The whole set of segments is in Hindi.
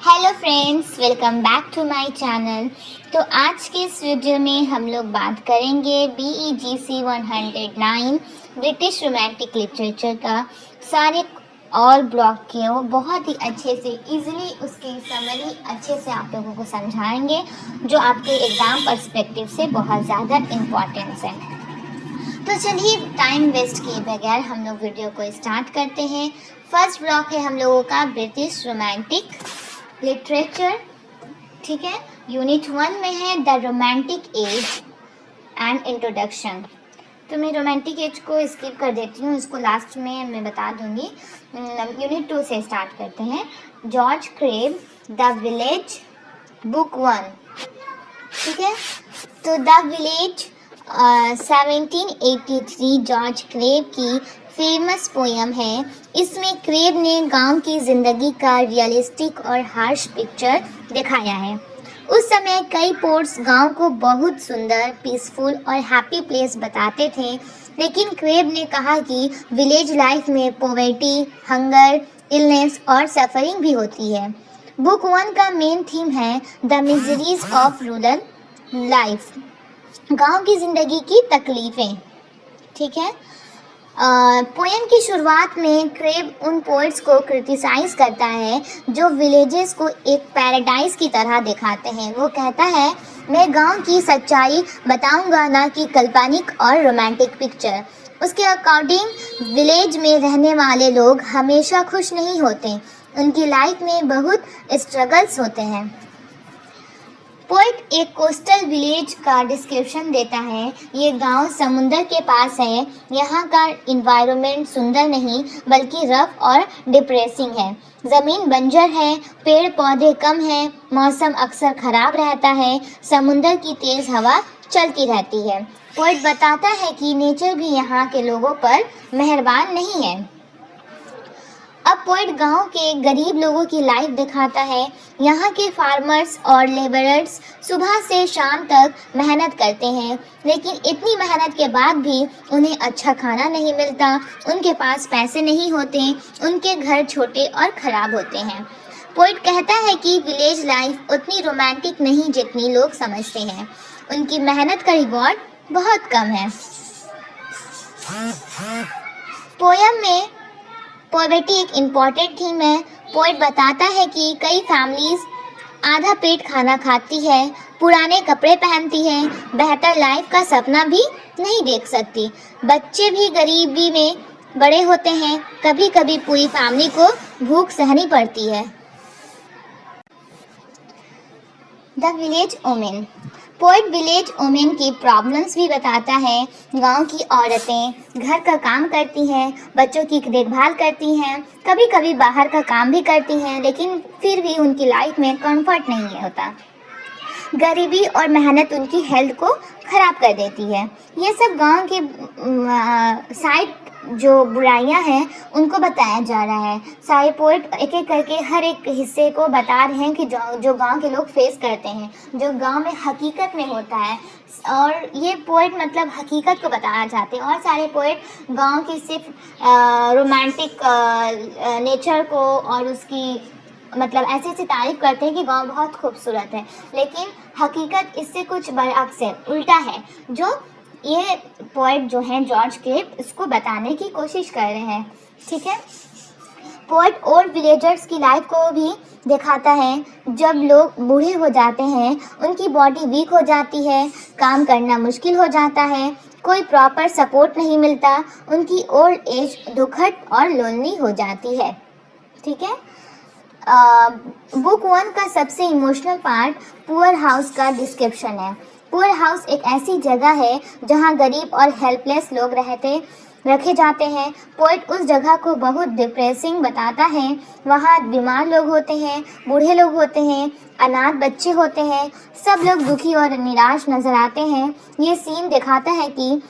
Hello friends, welcome back to my channel. तो आज के इस वीडियो में हम लोग बात करेंगे BEGC 109 ब्रिटिश रोमांटिक लिटरेचर का सारे और ब्लॉक के वो बहुत ही अच्छे से इजीली उसकी समरी अच्छे से आप लोगों को समझाएंगे, जो आपके एग्ज़ाम पर्सपेक्टिव से बहुत ज़्यादा इम्पोर्टेंस है। तो चलिए टाइम वेस्ट किए बगैर हम लोग वीडियो को स्टार्ट करते हैं। फर्स्ट ब्लॉक है हम लोगों का ब्रिटिश रोमांटिक लिटरेचर, ठीक है। यूनिट 1 में है the romantic as and introduction. तो मैं रोमांटिक एज को स्किप कर देती हूँ, इसको लास्ट में मैं बता दूँगी। यूनिट 2 से स्टार्ट करते हैं। George Crabbe the village book 1, ठीक है। तो द विलेज 1783 जॉर्ज क्रेब की फेमस पोयम है। इसमें क्रेब ने गांव की ज़िंदगी का रियलिस्टिक और हार्श पिक्चर दिखाया है। उस समय कई पोर्ट्स गांव को बहुत सुंदर, पीसफुल और हैप्पी प्लेस बताते थे, लेकिन क्रेब ने कहा कि विलेज लाइफ में पॉवर्टी, हंगर, इलनेस और सफरिंग भी होती है। बुक 1 का मेन थीम है the miseries of rural life, गांव की ज़िंदगी की तकलीफ़ें, ठीक है। पोएम की शुरुआत में क्रेब उन पोइट्स को क्रिटिसाइज़ करता है जो विलेजेस को एक पैराडाइज की तरह दिखाते हैं। वो कहता है, मैं गांव की सच्चाई बताऊंगा, ना कि काल्पनिक और रोमांटिक पिक्चर। उसके अकॉर्डिंग विलेज में रहने वाले लोग हमेशा खुश नहीं होते, उनकी लाइफ में बहुत स्ट्रगल्स होते हैं। पोइट एक कोस्टल विलेज का डिस्क्रिप्शन देता है। ये गांव समुंदर के पास है। यहाँ का इन्वायरमेंट सुंदर नहीं बल्कि रफ और डिप्रेसिंग है। ज़मीन बंजर है, पेड़ पौधे कम हैं, मौसम अक्सर ख़राब रहता है, समुंदर की तेज़ हवा चलती रहती है। पोइट बताता है कि नेचर भी यहाँ के लोगों पर मेहरबान नहीं है। अब पोइट गांव के गरीब लोगों की लाइफ दिखाता है। यहाँ के फार्मर्स और लेबरर्स सुबह से शाम तक मेहनत करते हैं, लेकिन इतनी मेहनत के बाद भी उन्हें अच्छा खाना नहीं मिलता, उनके पास पैसे नहीं होते, उनके घर छोटे और ख़राब होते हैं। पोइट कहता है कि विलेज लाइफ उतनी रोमांटिक नहीं जितनी लोग समझते हैं, उनकी मेहनत का रिवॉर्ड बहुत कम है। पोयम में पॉवर्टी एक इम्पॉर्टेंट थीम है। पोइट बताता है कि कई फैमिलीज आधा पेट खाना खाती है, पुराने कपड़े पहनती है, बेहतर लाइफ का सपना भी नहीं देख सकती। बच्चे भी गरीबी में बड़े होते हैं, कभी कभी पूरी फैमिली को भूख सहनी पड़ती है। The village women. Poet village women की प्रॉब्लम्स भी बताता है। गांव की औरतें घर का काम करती हैं, बच्चों की देखभाल करती हैं, कभी कभी बाहर का काम भी करती हैं, लेकिन फिर भी उनकी लाइफ में कंफर्ट नहीं होता। गरीबी और मेहनत उनकी हेल्थ को ख़राब कर देती है। ये सब गांव के साइड जो बुराइयां हैं उनको बताया जा रहा है। सारे पोइट एक एक करके हर एक हिस्से को बता रहे हैं कि जो गांव के लोग फेस करते हैं, जो गांव में हकीकत में होता है। और ये पोइट मतलब हकीकत को बताना चाहते हैं, और सारे पोइट गांव की सिर्फ रोमांटिक नेचर को और उसकी मतलब ऐसे ऐसे तारीफ करते हैं कि गांव बहुत खूबसूरत है, लेकिन हकीकत इससे कुछ बरअक्स है, उल्टा है, जो ये पोइट जो हैं जॉर्ज क्रेब इसको बताने की कोशिश कर रहे हैं, ठीक है। पोइट ओल्ड विलेजर्स की लाइफ को भी दिखाता है। जब लोग बूढ़े हो जाते हैं, उनकी बॉडी वीक हो जाती है, काम करना मुश्किल हो जाता है, कोई प्रॉपर सपोर्ट नहीं मिलता, उनकी ओल्ड एज दुखद और लोनली हो जाती है, ठीक है। बुक 1 का सबसे इमोशनल पार्ट पुअर हाउस का डिस्क्रिप्शन है। पुअर हाउस एक ऐसी जगह है जहां गरीब और हेल्पलेस लोग रखे जाते हैं। पोइट उस जगह को बहुत डिप्रेसिंग बताता है। वहाँ बीमार लोग होते हैं, बूढ़े लोग होते हैं, अनाथ बच्चे होते हैं, सब लोग दुखी और निराश नज़र आते हैं। ये सीन दिखाता है कि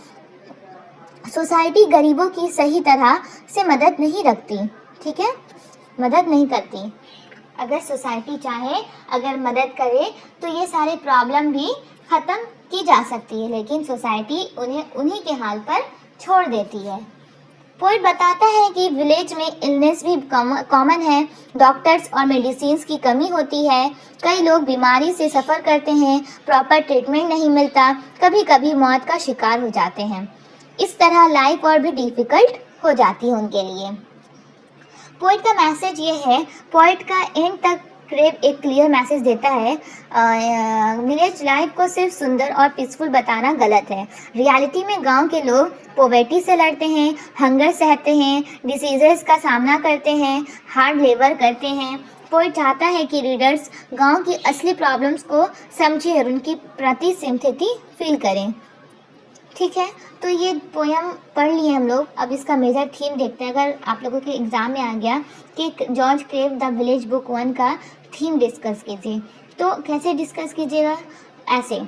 सोसाइटी गरीबों की सही तरह से मदद नहीं रखती, ठीक है, मदद नहीं करती। अगर सोसाइटी चाहे, अगर मदद करे तो ये सारे प्रॉब्लम भी ख़त्म की जा सकती है, लेकिन सोसाइटी उन्हें उन्हीं के हाल पर छोड़ देती है। पोइट बताता है कि विलेज में इलनेस भी कॉमन है, डॉक्टर्स और मेडिसिन की कमी होती है, कई लोग बीमारी से सफ़र करते हैं, प्रॉपर ट्रीटमेंट नहीं मिलता, कभी कभी मौत का शिकार हो जाते हैं। इस तरह लाइफ और भी डिफ़िकल्ट हो जाती है उनके लिए। पोइट का मैसेज ये है, पोइट का एंड तक क्रेव एक क्लियर मैसेज देता है, विलेज लाइफ को सिर्फ सुंदर और पीसफुल बताना गलत है। रियलिटी में गांव के लोग पॉवर्टी से लड़ते हैं, हंगर सहते हैं, डिसीजेस का सामना करते हैं, हार्ड लेबर करते हैं। पोइट चाहता है कि रीडर्स गांव की असली प्रॉब्लम्स को समझें और उनकी प्रति सिंपैथी फील करें। ठीक है, तो ये पोयम पढ़ लिए हम लोग। अब इसका मेजर थीम देखते हैं। अगर आप लोगों के एग्ज़ाम में आ गया कि George crave the village book 1 का थीम डिस्कस कीजिए, तो कैसे डिस्कस कीजिएगा? ऐसे,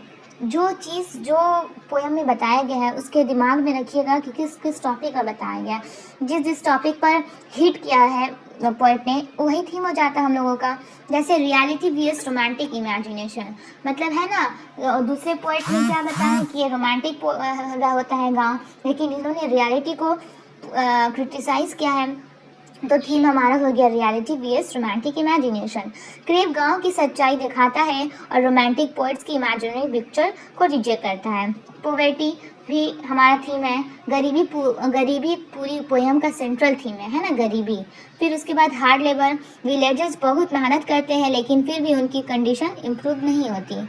जो चीज़ जो पोयम में बताया गया है उसके दिमाग में रखिएगा कि किस किस टॉपिक पर बताया गया है। जिस टॉपिक पर हिट किया है पोइट ने, वही थीम हो जाता है हम लोगों का। जैसे रियलिटी वीएस रोमांटिक इमेजिनेशन, मतलब है ना, दूसरे पोइट ने क्या बताया कि ये रोमांटिक होता है गाँव, लेकिन इन्होंने रियलिटी को क्रिटिसाइज़ किया है। तो थीम हमारा हो गया reality vs romantic imagination. Crabbe गांव की सच्चाई दिखाता है और रोमांटिक पोइट्स की इमेजिनरी पिक्चर को रिजेक्ट करता है। पॉवर्टी भी हमारा थीम है। गरीबी पूरी पोयम का सेंट्रल थीम है ना, गरीबी। फिर उसके बाद हार्ड लेबर, विलेजर्स बहुत मेहनत करते हैं लेकिन फिर भी उनकी कंडीशन इम्प्रूव नहीं होती।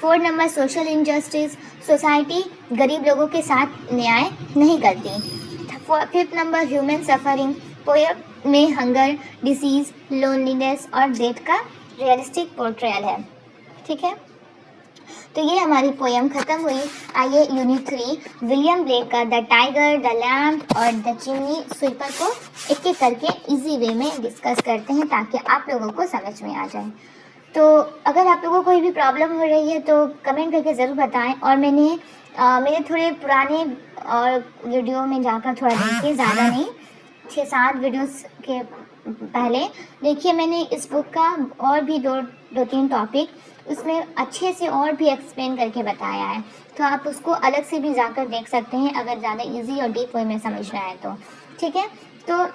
4 नंबर सोशल इनजस्टिस, सोसाइटी गरीब लोगों के साथ न्याय नहीं करती। 5th number human suffering, poem में हंगर, डिसीज, लोनलीनेस और डेथ का रियलिस्टिक पोर्ट्रेयल है। ठीक है, तो ये हमारी पोयम ख़त्म हुई। आइए यूनिट 3 विलियम ब्लेक का द टाइगर, द लैम्प और द चिमनी स्वीपर को एक एक करके इजी वे में डिस्कस करते हैं ताकि आप लोगों को समझ में आ जाए। तो अगर आप लोगों को कोई भी प्रॉब्लम हो रही है तो कमेंट करके ज़रूर बताएं। और मेरे थोड़े पुराने और वीडियो में जाकर थोड़ा देखिए, ज़्यादा नहीं, 6-7 वीडियोस के पहले देखिए। मैंने इस बुक का और भी दो तीन टॉपिक उसमें अच्छे से और भी एक्सप्लेन करके बताया है, तो आप उसको अलग से भी जाकर देख सकते हैं अगर ज़्यादा इजी और डीप वे में समझना है तो। ठीक है, तो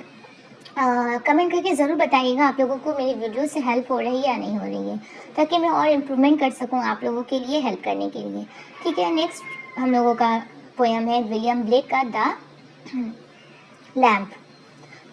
कमेंट करके ज़रूर बताइएगा आप लोगों को मेरी वीडियो से हेल्प हो रही है या नहीं हो रही है, ताकि मैं और इम्प्रूवमेंट कर सकूं आप लोगों के लिए हेल्प करने के लिए। ठीक है, नेक्स्ट हम लोगों का पोयम है विलियम ब्लेक का द लैम्प।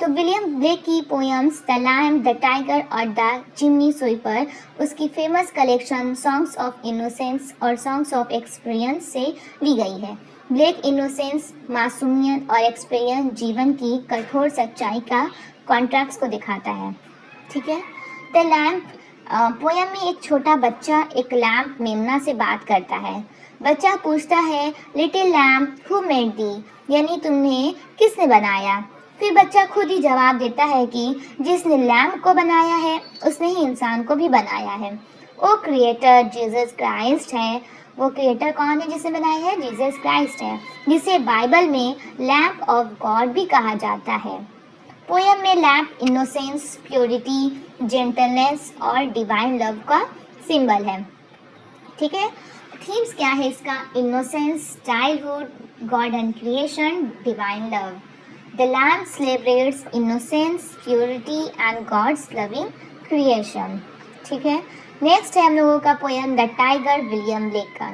तो विलियम ब्लेक की poems the lamp, the tiger और द चिमनी स्वीपर उसकी famous collection songs of innocence और सॉन्ग्स ऑफ एक्सपीरियंस से ली गई है। ब्लेक इनोसेंस, मासूमियत और एक्सपीरियंस जीवन की कठोर सच्चाई का कॉन्ट्रास्ट को दिखाता है। ठीक है, द लैम्प पोयम में एक छोटा बच्चा एक लैम्प मेमना से बात करता है। बच्चा पूछता है, लिटिल लैम्प हु मेड दी, यानी तुम्हें किसने बनाया? फिर बच्चा खुद ही जवाब देता है कि जिसने लैम्प को बनाया है उसने ही इंसान को भी बनाया है। वो क्रिएटर जीसस क्राइस्ट है। वो क्रिएटर कौन है जिसे बनाया है? जीसस क्राइस्ट है, जिसे बाइबल में लैम्प ऑफ गॉड भी कहा जाता है। पोयम में लैम्प इनोसेंस, प्योरिटी, जेंटलनेस और डिवाइन लव का सिंबल है। ठीक है, थीम्स क्या है इसका? Innocence, childhood, God and creation, divine love. The lamp celebrates innocence, purity and God's loving creation. ठीक है, नेक्स्ट है हम लोगों का poem the tiger, William Blake का।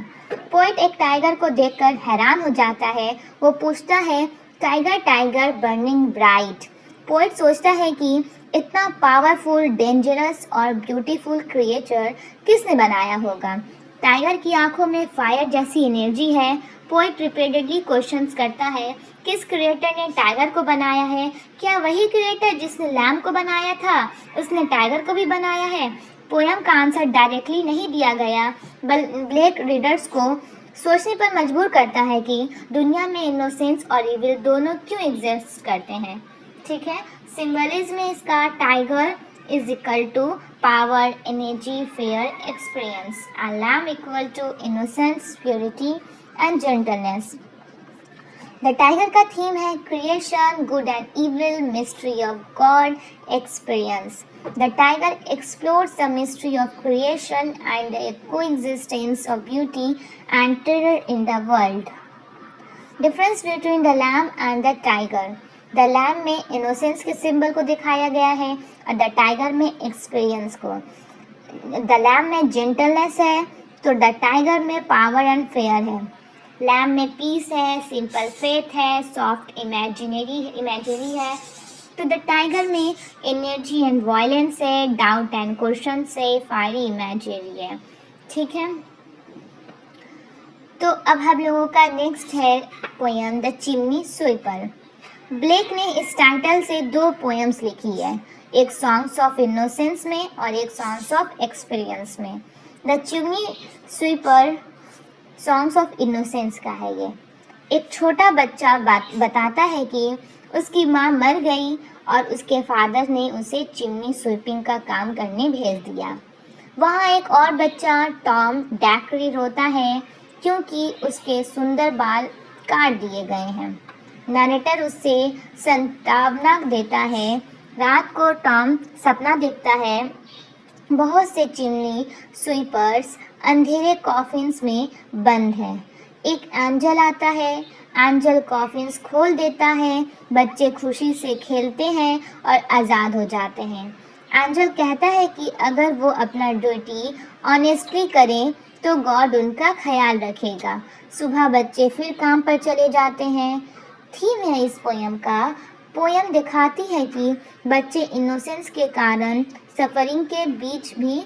पोइट एक टाइगर को देखकर हैरान हो जाता है। वो पूछता है, टाइगर टाइगर बर्निंग ब्राइट। पोइट सोचता है कि इतना पावरफुल, डेंजरस और ब्यूटीफुल क्रिएचर किसने बनाया होगा? टाइगर की आंखों में फायर जैसी एनर्जी है। पोइट रिपीटेडली क्वेश्चंस करता है, किस क्रिएटर ने टाइगर को बनाया है? क्या वही क्रिएटर जिसने लैम्प को बनाया था उसने टाइगर को भी बनाया है? पोयम का आंसर डायरेक्टली नहीं दिया गया, ब्लेक रीडर्स को सोचने पर मजबूर करता है कि दुनिया में इनोसेंस और इविल दोनों क्यों एग्जिस्ट करते हैं। ठीक है, सिंबलिज्म में इसका tiger is equal to power, energy, fear, experience, and lamb equal to innocence, purity and gentleness. The tiger का थीम है creation, good and evil, mystery of God, experience. The tiger explores the mystery of creation and the coexistence of beauty and terror in the world. Difference between the lamb and the tiger. The lamb में इनोसेंस के सिंबल को दिखाया गया है और द टाइगर में एक्सपीरियंस को। द लैम में जेंटलनेस है तो द टाइगर में पावर एंड फेयर है। लैम में पीस है, सिंपल फेथ है, सॉफ्ट इमेजिनरी है तो द टाइगर में एनर्जी एंड वायलेंस है, डाउट एंड क्वेश्चन है, फायरी इमेजिनरी है। ठीक है, तो अब हम लोगों का नेक्स्ट है poem the chimney sweeper. Blake ने इस टाइटल से 2 पोएम्स लिखी है, एक सॉन्ग्स ऑफ इनोसेंस में और एक सॉन्ग्स ऑफ एक्सपीरियंस में। The chimney sweeper songs of innocence का है ये। एक छोटा बच्चा बताता है कि उसकी माँ मर गई और उसके फादर ने उसे चिमनी स्वीपिंग का काम करने भेज दिया। वहाँ एक और बच्चा टॉम डैकरी रोता है क्योंकि उसके सुंदर बाल काट दिए गए हैं। नरेटर उससे संतावना देता है। रात को टॉम सपना देखता है बहुत से चिमनी स्वीपर्स अंधेरे कॉफिन्स में बंद हैं। एक एंजल आता है, एंजल कॉफिन्स खोल देता है, बच्चे खुशी से खेलते हैं और आज़ाद हो जाते हैं। एंजल कहता है कि अगर वो अपना ड्यूटी ऑनेस्टली करें तो गॉड उनका ख्याल रखेगा। सुबह बच्चे फिर काम पर चले जाते हैं। थीम है इस पोयम का। पोयम दिखाती है कि बच्चे इनोसेंस के कारण सफरिंग के बीच भी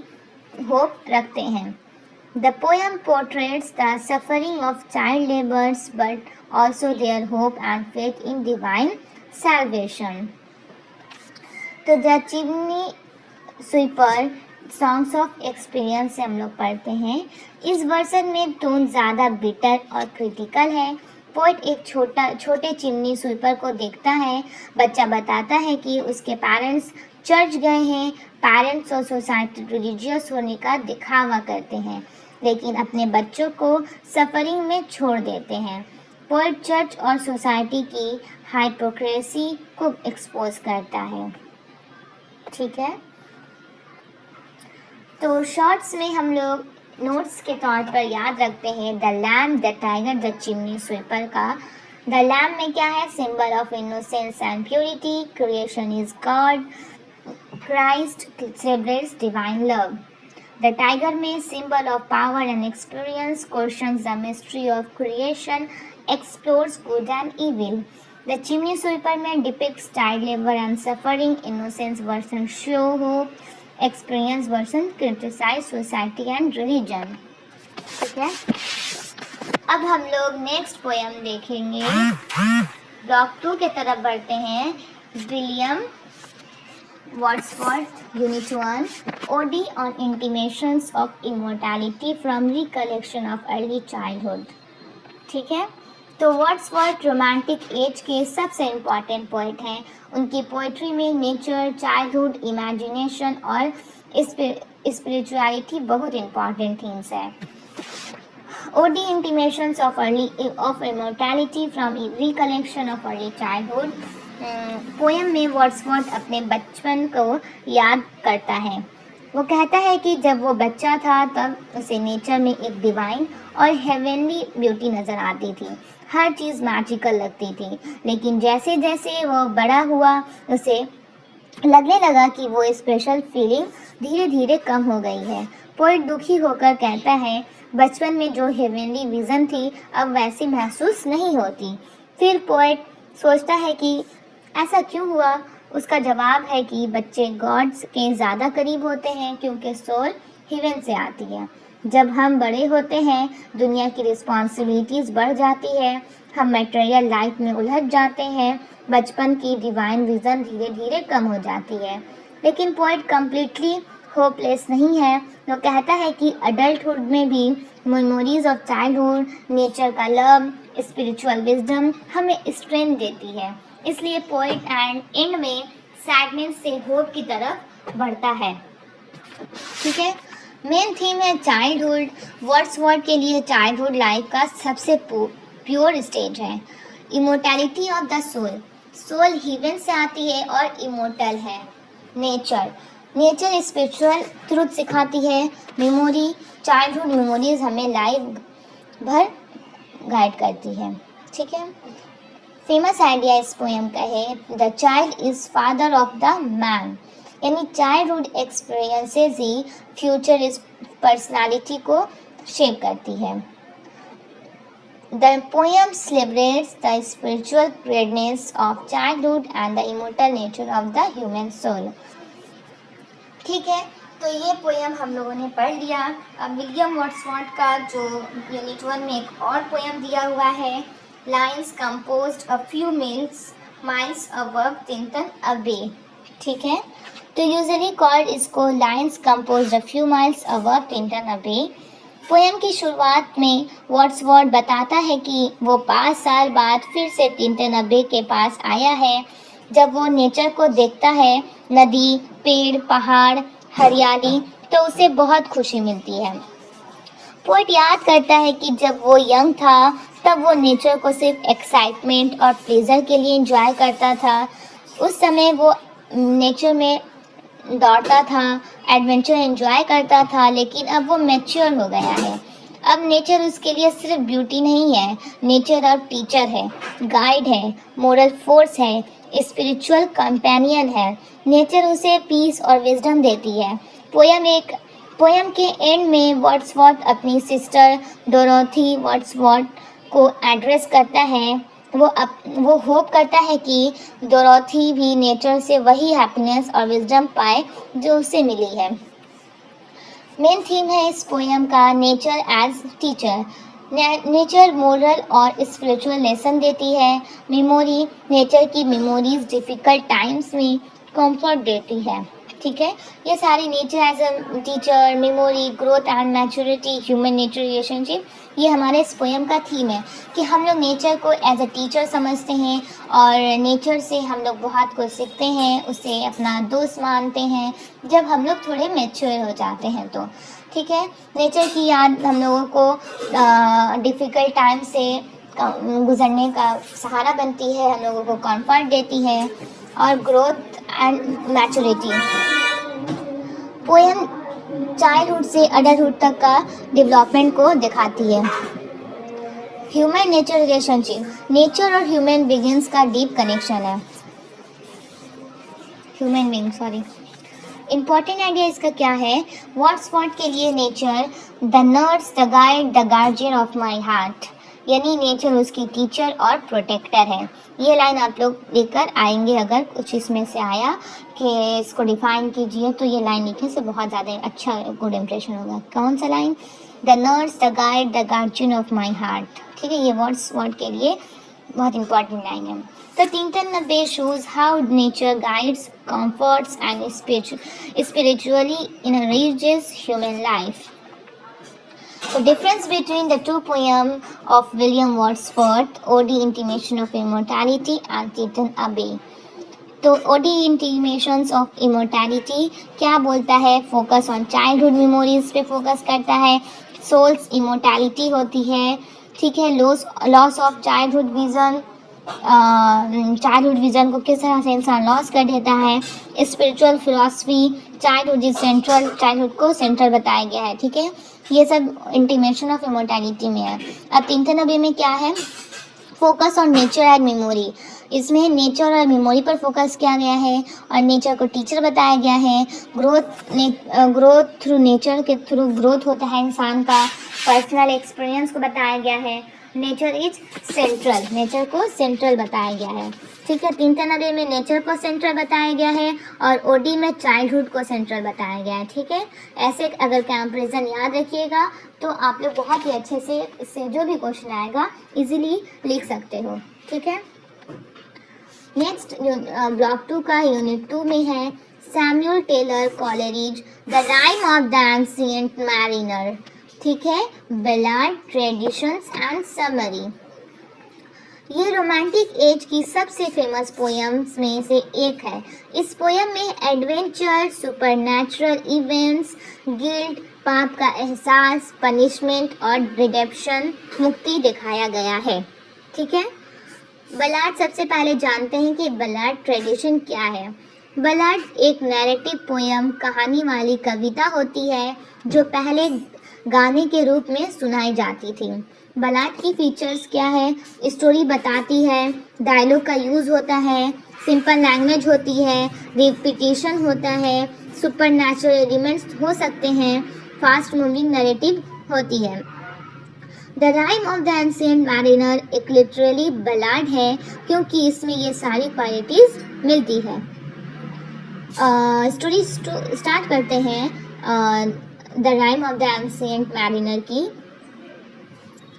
होप रखते हैं। The poem portraits the suffering of child labours but also their hope and faith in divine salvation. तो the chimney sweeper songs of experience से हम लोग पढ़ते हैं। इस वर्जन में टोन ज़्यादा बिटर और क्रिटिकल है। पोइट एक छोटे चिमनी स्वीपर को देखता है। बच्चा बताता है कि उसके पेरेंट्स चर्च गए हैं। पेरेंट्स और सोसाइटी रिलीजियस होने का दिखावा करते हैं लेकिन अपने बच्चों को सफरिंग में छोड़ देते हैं। पोइट चर्च और सोसाइटी की हाइपोक्रेसी को एक्सपोज करता है। ठीक है, तो शॉर्ट्स में हम लोग नोट्स के तौर पर याद रखते हैं the lamp, the tiger, the chimney sweeper का। द लैम्प में क्या है? Symbol of innocence and purity, creation is god, Christ celebrates divine love. The tiger में symbol of power and experience, questions the mystery of creation, explores good and evil. The chimney sweeper में depicts child labour and suffering, innocence version show hope, experience version criticise society and religion. ठीक है, अब हम लोग नेक्स्ट पोयम देखेंगे। ब्लॉक 2 के तरफ बढ़ते हैं। William Wordsworth, unit 1, ode on intimations of immortality from recollection of early childhood. ठीक है, तो वर्ड्सवर्थ रोमांटिक एज के सबसे इम्पॉर्टेंट पोइट हैं। उनकी पोइट्री में नेचर, चाइल्डहुड, इमेजिनेशन और स्पिरिचुअलिटी बहुत इम्पॉर्टेंट थीम्स है। Ode intimations of immortality from recollection of early childhood. Poem में वर्ड्सवर्थ अपने बचपन को याद करता है। वो कहता है कि जब वो बच्चा था तब उसे नेचर में एक डिवाइन और हेवनली ब्यूटी नज़र आती थी। हर चीज़ मैजिकल लगती थी, लेकिन जैसे जैसे वो बड़ा हुआ उसे लगने लगा कि वो स्पेशल फीलिंग धीरे धीरे कम हो गई है। पोएट दुखी होकर कहता है बचपन में जो हेवनली विज़न थी अब वैसी महसूस नहीं होती। फिर पोएट सोचता है कि ऐसा क्यों हुआ। उसका जवाब है कि बच्चे गॉड्स के ज़्यादा करीब होते हैं क्योंकि सोल हेवन से आती है। जब हम बड़े होते हैं दुनिया की रिस्पॉन्सिबिलिटीज़ बढ़ जाती है, हम मटेरियल लाइफ में उलझ जाते हैं, बचपन की डिवाइन विज़न धीरे धीरे कम हो जाती है। लेकिन पोएट कम्प्लीटली होपलेस नहीं है। वो कहता है कि अडल्टहुड में भी मेमोरीज ऑफ चाइल्डहुड, नेचर का लव, स्पिरिचुअल विजडम हमें स्ट्रेंथ देती है। इसलिए पोएट एंड में सैडनेस से होप की तरफ बढ़ता है। ठीक है, मेन थीम है चाइल्डहुड। वर्ड्सवर्थ के लिए चाइल्डहुड लाइफ का सबसे प्योर स्टेज है। Immortality of the soul, soul heaven से आती है और इमोर्टल है। नेचर स्पिरिचुअल ट्रुथ सिखाती है। मेमोरी, चाइल्डहुड मेमोरीज हमें लाइफ भर गाइड करती है। ठीक है, फेमस आइडिया इस पोएम का है, the child is father of the man, यानी चाइल्डहुड एक्सपीरियंसेस ही फ्यूचर इस पर्सनालिटी को शेप करती है। The poem celebrates the spiritual greatness of childhood and the immortal nature of the human soul. ठीक है, तो ये पोएम हम लोगों ने पढ़ लिया। अब विलियम वर्ड्सवर्थ का जो यूनिट 1 में एक और पोएम दिया हुआ है, lines composed a few miles above Tintern अबे। ठीक है, तो यूजुअली कॉल्ड इसको lines composed a few miles above Tintern अबे। पोएम की शुरुआत में वर्ड्सवर्थ बताता है कि वो 5 साल बाद फिर से टिंटन अबे के पास आया है। जब वो नेचर को देखता है, नदी, पेड़, पहाड़, हरियाली, तो उसे बहुत खुशी मिलती है। पोएट याद करता है कि जब वो यंग था तब वो नेचर को सिर्फ एक्साइटमेंट और प्लेजर के लिए एंजॉय करता था। उस समय वो नेचर में दौड़ता था, एडवेंचर एंजॉय करता था, लेकिन अब वो मैच्योर हो गया है। अब नेचर उसके लिए सिर्फ ब्यूटी नहीं है, नेचर अब टीचर है, गाइड है, मोरल फोर्स है, स्पिरिचुअल कंपेनियन है। नेचर उसे पीस और विजडम देती है। पोएम के एंड में वर्ड्सवर्थ अपनी सिस्टर डोरोथी वर्ड्सवर्थ को एड्रेस करता है। वो होप करता है कि डोरोथी भी नेचर से वही हैप्पीनेस और विजडम पाए जो उसे मिली है। मेन थीम है इस पोएम का nature as teacher. Nature moral और स्पिरिचुअल लेसन देती है। मेमोरी, नेचर की मेमोरीज डिफ़िकल्ट टाइम्स में कंफर्ट देती है। ठीक है, ये सारी nature as a teacher, memory, growth and maturity, human nature relationship, ये हमारे इस पोएम का थीम है कि हम लोग नेचर को एज अ टीचर समझते हैं और नेचर से हम लोग बहुत कुछ सीखते हैं, उसे अपना दोस्त मानते हैं जब हम लोग थोड़े मैच्योर हो जाते हैं तो। ठीक है, नेचर की याद हम लोगों को डिफ़िकल्ट टाइम से गुजरने का सहारा बनती है, हम लोगों को कंफर्ट देती है और growth and maturity. Poem childhood से अडल्टहुड तक का डेवलपमेंट को दिखाती है। ह्यूमन नेचर रिलेशनशिप, नेचर और ह्यूमन बीइंग्स का डीप कनेक्शन है। ह्यूमन बीइंग इम्पॉर्टेंट आइडिया इसका क्या है? वर्ड्सवर्थ के लिए nature the nurse, the guide, the guardian of my heart, यानी नेचर उसकी टीचर और प्रोटेक्टर है। ये लाइन आप लोग लेकर आएंगे, अगर कुछ इसमें से आया कि इसको डिफाइन कीजिए तो ये लाइन लिखने से बहुत ज़्यादा अच्छा गुड इम्प्रेशन होगा। कौन सा line? The nurse, the guide, the guardian of my heart. ठीक है, ये वर्ड्सवर्थ के लिए बहुत इंपॉर्टेंट लाइन है। तो टिंटन अबे shows how nature guides, comforts and spiritually enriches human life. The difference between the two poems of William Wordsworth, Ode Intimation of Immortality and Tintin Abbey. तो ओडी इंटीमेशंस ऑफ इमोर्टैलिटी क्या बोलता है? फोकस ऑन चाइल्डहुड मेमोरीज पे फोकस करता है। सोल्स इमोर्टैलिटी होती है। ठीक है, loss of childhood vision, childhood vision को किस तरह से इंसान लॉस कर देता है। Spiritual philosophy, childhood is central, childhood को सेंट्रल बताया गया है। ठीक है, ये सब इंटीमेशन ऑफ इमोर्टैलिटी में है। अब टिंटन अबे में क्या है? Focus on nature and memory. इसमें नेचर और मेमोरी पर फोकस किया गया है और नेचर को टीचर बताया गया है। ग्रोथ थ्रू नेचर के थ्रू ग्रोथ होता है इंसान का। पर्सनल एक्सपीरियंस को बताया गया है। नेचर इज सेंट्रल, नेचर को सेंट्रल बताया गया है। ठीक है, टिंटन अबे में नेचर को सेंट्रल बताया गया है और ओडी में चाइल्डहुड को सेंट्रल बताया गया है। ठीक है, ऐसे अगर कंपैरिजन याद रखिएगा तो आप लोग बहुत ही अच्छे से इससे जो भी क्वेश्चन आएगा इजीली लिख सकते हो। ठीक है, नेक्स्ट ब्लॉक 2 का यूनिट 2 में है Samuel Taylor Coleridge, the rime of the ancient mariner. ठीक है, बैलाड, ट्रेडिशंस एंड समरी। ये रोमांटिक एज की सबसे फेमस पोएम्स में से एक है। इस पोएम में एडवेंचर, सुपरनैचुरल इवेंट्स, गिल्ट, पाप का एहसास, पनिशमेंट और रिडेम्पशन, मुक्ति दिखाया गया है। ठीक है, बलाड सबसे पहले जानते हैं कि बलाड ट्रेडिशन क्या है। बलाड एक नैरेटिव पोएम, कहानी वाली कविता होती है जो पहले गाने के रूप में सुनाई जाती थी। बलाड की फीचर्स क्या है? स्टोरी बताती है, डायलॉग का यूज़ होता है, सिंपल लैंग्वेज होती है, रिपीटेशन होता है, सुपरनैचुरल एलिमेंट्स हो सकते हैं, फास्ट मूविंग नैरेटिव होती है। The rime of the ancient mariner एक लिटरली बलाड है क्योंकि इसमें ये सारी क्वालिटीज़ मिलती है। स्टोरी स्टार्ट करते हैं the rime of the ancient mariner की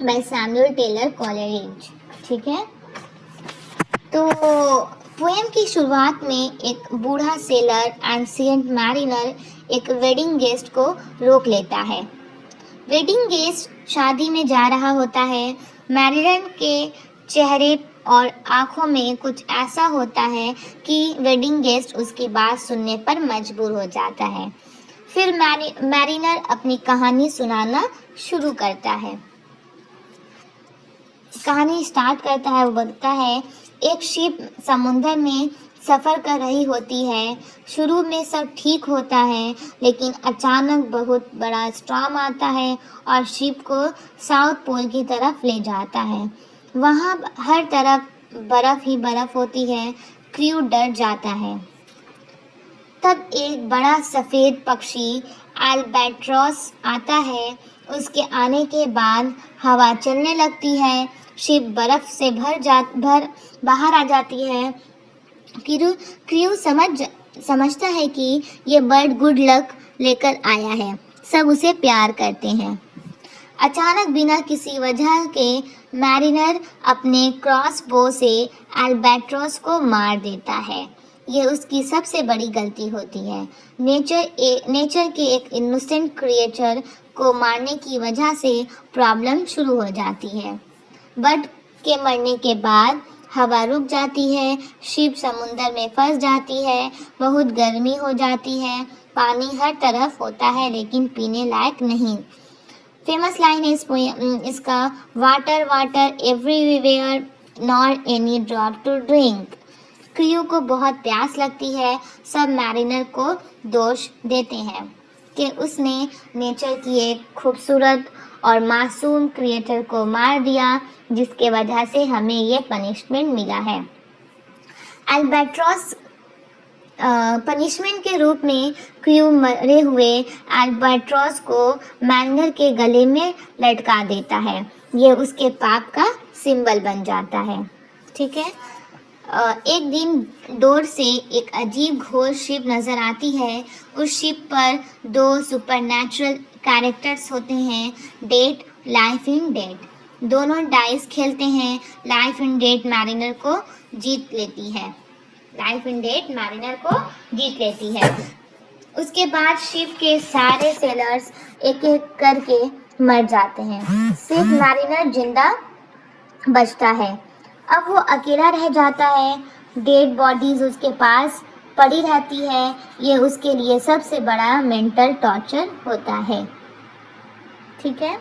बाय सैमुअल टेलर कॉलेरिज। ठीक है, तो पोएम की शुरुआत में एक बूढ़ा सेलर एंशिएंट मैरिनर एक वेडिंग गेस्ट को रोक लेता है। वेडिंग गेस्ट शादी में जा रहा होता है। मैरिनर के चेहरे और आंखों में कुछ ऐसा होता है कि वेडिंग गेस्ट उसकी बात सुनने पर मजबूर हो जाता है। फिर मैरिनर अपनी कहानी सुनाना शुरू करता है। कहानी स्टार्ट करता है, वो बोलता है, एक शिप समुद्र में सफ़र कर रही होती है। शुरू में सब ठीक होता है, लेकिन अचानक बहुत बड़ा स्टॉर्म आता है और शिप को साउथ पोल की तरफ ले जाता है। वहाँ हर तरफ बर्फ़ ही बर्फ़ होती है। क्रू डर जाता है। तब एक बड़ा सफ़ेद पक्षी एल्बाट्रॉस आता है। उसके आने के बाद हवा चलने लगती है। शिप बर्फ़ से बाहर आ जाती है। क्रू समझता है कि ये बर्ड गुड लक लेकर आया है। सब उसे प्यार करते हैं। अचानक बिना किसी वजह के मैरिनर अपने क्रॉसबो से एल्बाट्रॉस को मार देता है। ये उसकी सबसे बड़ी गलती होती है। नेचर के एक इनोसेंट क्रिएचर को मारने की वजह से प्रॉब्लम शुरू हो जाती है। बर्ड के मरने के बाद हवा रुक जाती है। शिप समुद्र में फंस जाती है। बहुत गर्मी हो जाती है। पानी हर तरफ होता है लेकिन पीने लायक नहीं। फेमस लाइन है इसका, water water everywhere not any drop to drink. Crew को बहुत प्यास लगती है। सब मैरिनर को दोष देते हैं कि उसने नेचर की एक खूबसूरत और मासूम क्रिएटर को मार दिया, जिसके वजह से हमें ये पनिशमेंट मिला है। एल्बाट्रॉस पनिशमेंट के रूप में क्रू मरे हुए एल्बाट्रॉस को मैरिनर के गले में लटका देता है। ये उसके पाप का सिंबल बन जाता है। ठीक है, एक दिन दूर से एक अजीब घोर शिप नज़र आती है। उस शिप पर दो सुपरनैचुरल कैरेक्टर्स होते हैं, डेट, लाइफ इन डेट। दोनों डाइस खेलते हैं। लाइफ इन डेट मैरिनर को जीत लेती है। उसके बाद शिप के सारे सेलर्स एक एक करके मर जाते हैं। सिर्फ मैरिनर जिंदा बचता है। अब वो अकेला रह जाता है। डेड बॉडीज उसके पास पड़ी रहती है। ये उसके लिए सबसे बड़ा मेंटल टॉर्चर होता है। ठीक है,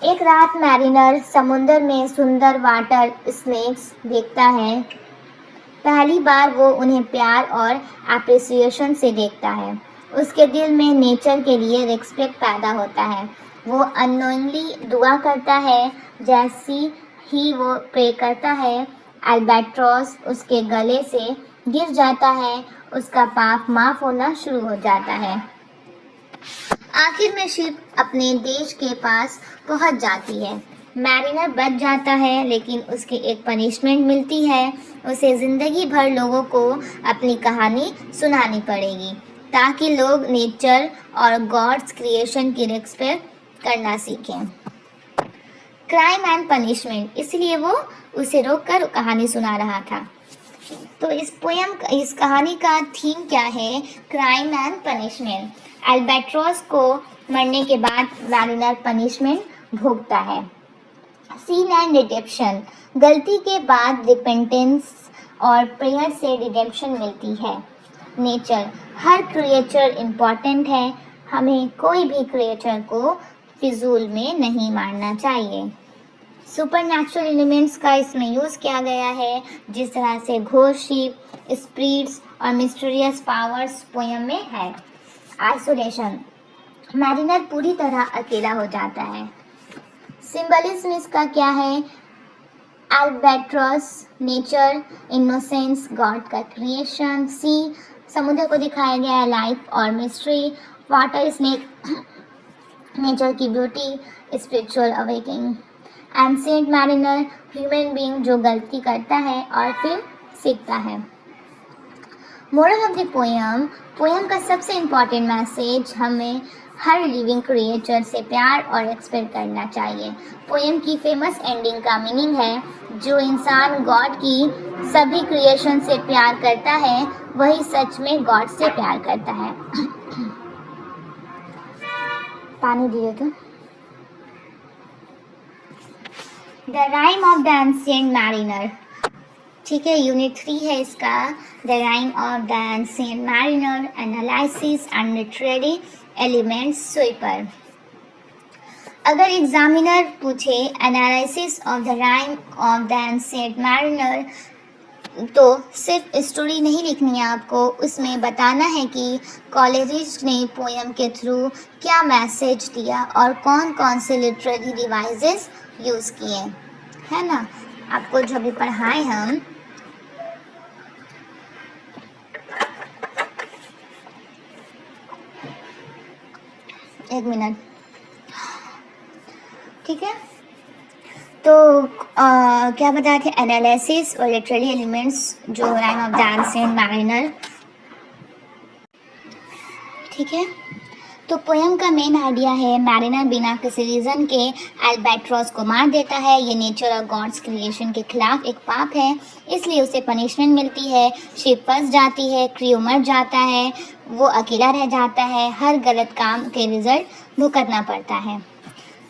एक रात मैरिनर समुद्र में सुंदर वाटर स्नेक्स देखता है। पहली बार वो उन्हें प्यार और एप्रिसिएशन से देखता है। उसके दिल में नेचर के लिए रिस्पेक्ट पैदा होता है। वो अननोइंगली दुआ करता है। जैसी ही वो प्रे करता है, एल्बाट्रॉस उसके गले से गिर जाता है। उसका पाप माफ होना शुरू हो जाता है। आखिर में शिप अपने देश के पास पहुंच जाती है। मैरिनर बच जाता है, लेकिन उसके एक पनिशमेंट मिलती है। उसे ज़िंदगी भर लोगों को अपनी कहानी सुनानी पड़ेगी, ताकि लोग नेचर और गॉड्स क्रिएशन की रिस्पेक्ट करना सीखें। क्राइम एंड पनिशमेंट, इसलिए वो उसे रोककर कहानी सुना रहा था। तो इस कहानी का थीम क्या है? Crime and punishment. एल्बाट्रॉस को मरने के बाद मैरिनर पनिशमेंट भोगता है। सीन एंड रिडेम्पशन, गलती के बाद रिपेंटेंस और प्रेयर से रिडेम्पशन मिलती है। नेचर, हर क्रिएचर इम्पॉर्टेंट है। हमें कोई भी क्रिएचर को फिजूल में नहीं मारना चाहिए। सुपरनैचुरल एलिमेंट्स का इसमें यूज़ किया गया है, जिस तरह से घोर शिप, स्पिरिट्स और मिस्टीरियस पावर्स पोएम में है। आइसोलेशन, मैरिनर पूरी तरह अकेला हो जाता है। सिंबलिज्म इसका क्या है? अल्बाट्रॉस, नेचर, इनोसेंस, गॉड का क्रिएशन। सी, समुद्र को दिखाया गया है, लाइफ और मिस्ट्री। वाटर स्नेक, नेचर की beauty, spiritual awaking. Ancient mariner, human being जो गलती करता है और फिर सीखता है। Moral of the poem, poem का सबसे इम्पॉर्टेंट मैसेज, हमें हर लिविंग क्रिएचर से प्यार और एक्सपेक्ट करना चाहिए। पोयम की फेमस एंडिंग का मीनिंग है, जो इंसान गॉड की सभी क्रिएशन से प्यार करता है वही सच में गॉड से प्यार करता है। पानी दिए तो। The rime of the ancient mariner, ठीक है, यूनिट 3 है इसका। The rime of the ancient mariner, analysis and literary elements, sweeper. अगर एग्जामिनर पूछे analysis of the rime of the ancient mariner, तो सिर्फ स्टोरी नहीं लिखनी है आपको, उसमें बताना है कि कॉलेरिज ने पोयम के थ्रू क्या मैसेज दिया और कौन कौन से लिटरेरी डिवाइसेस यूज़ किए, है ना। आपको जो भी पढ़ाए हम, एक मिनट, ठीक है। तो क्या बताए थे? एनालिसिस और लिटरेरी एलिमेंट्स, जो rhyme of the ancient mariner, ठीक है। तो पोयम का मेन आइडिया है, मैरिनर बिना किसी रीज़न के अल्बाट्रॉस को मार देता है। ये नेचर और गॉड्स क्रिएशन के खिलाफ एक पाप है, इसलिए उसे पनिशमेंट मिलती है। शिप फंस जाती है, क्रू मर जाता है, वो अकेला रह जाता है, हर गलत काम के रिजल्ट भुगतना पड़ता है।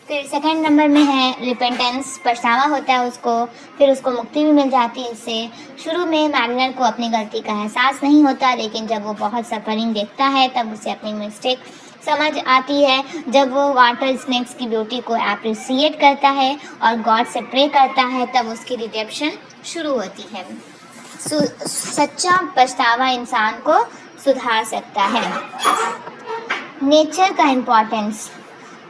फिर सेकंड नंबर में है रिपेंटेंस, पछतावा होता है उसको, फिर उसको मुक्ति भी मिल जाती है इससे। शुरू में मैरिनर को अपनी गलती का एहसास नहीं होता, लेकिन जब वो बहुत सफरिंग देखता है तब उसे अपनी मिस्टेक समझ आती है। जब वो वाटर स्नेक्स की ब्यूटी को अप्रिशिएट करता है और गॉड से प्रे करता है, तब उसकी रिडेम्पशन शुरू होती है। सच्चा पछतावा इंसान को सुधार सकता है। नेचर का इम्पोर्टेंस,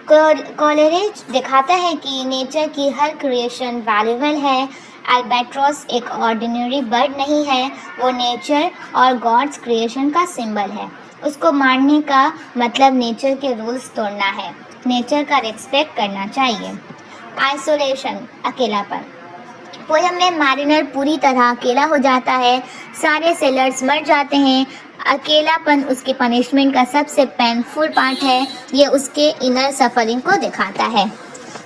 कॉलेरिज दिखाता है कि नेचर की हर क्रिएशन वैल्यूबल है। अल्बाट्रॉस एक ऑर्डिनरी बर्ड नहीं है, वो नेचर और गॉड्स क्रिएशन का सिंबल है। उसको मारने का मतलब नेचर के रूल्स तोड़ना है। नेचर का रिस्पेक्ट करना चाहिए। आइसोलेशन, अकेलापन, पोयम में मैरिनर पूरी तरह अकेला हो जाता है, सारे सेलर्स मर जाते हैं। अकेलापन उसकी पनिशमेंट का सबसे पेनफुल पार्ट है, ये उसके इनर सफरिंग को दिखाता है।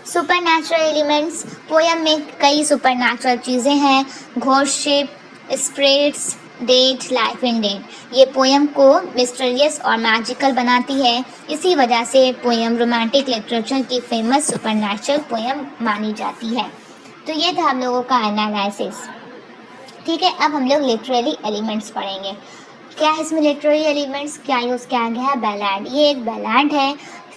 सुपरनैचुरल एलिमेंट्स, पोयम में कई सुपरनैचुरल चीज़ें हैं, ghost ship, spirits, death, life in death. ये पोयम को मिस्टीरियस और मैजिकल बनाती है, इसी वजह से पोयम रोमांटिक लिटरेचर की फेमस सुपरनैचुरल पोयम मानी जाती है। तो ये था हम लोगों का एनालिसिस, ठीक है। अब हम लोग लिटरेरी एलिमेंट्स पढ़ेंगे। क्या है इसमें लिटरेरी एलिमेंट्स, क्या यूज़ किया गया है? बैलाड, ये एक बैलाड है।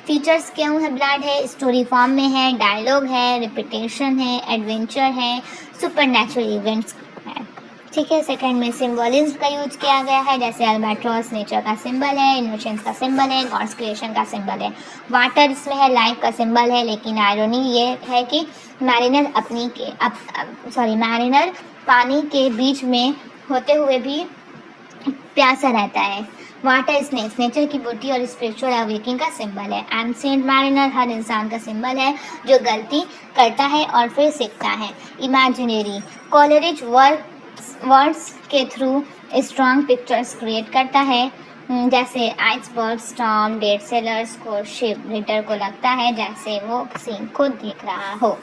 फीचर्स क्यों है? बैलाड है, स्टोरी फॉर्म में है, डायलॉग है, रिपीटेशन है, एडवेंचर है, सुपरनैचुरल इवेंट्स है, ठीक है। सेकंड में सिम्बोलिज्म का यूज किया गया है, जैसे अल्बाट्रॉस नेचर का सिंबल है, इनोसेंस का सिंबल है, गॉड्स क्रिएशन का सिंबल है। वाटर इसमें है, लाइफ का सिंबल है, लेकिन आयरनी ये है कि मैरिनर मैरिनर पानी के बीच में होते हुए भी प्यासा रहता है। वाटर स्नेक्स नेचर की ब्यूटी और स्पिरिचुअल अवेकिंग का सिंबल है। एंशिएंट मैरिनर हर इंसान का सिंबल है जो गलती करता है और फिर सीखता है। इमेजिनरी, कॉलेरिज वर्ड्स के थ्रू स्ट्रॉन्ग पिक्चर्स क्रिएट करता है, जैसे आइसबर्ग, स्टॉर्म, डेड सेलर्स को शिप रीडर को लगता है जैसे वो सीन खुद देख रहा हो।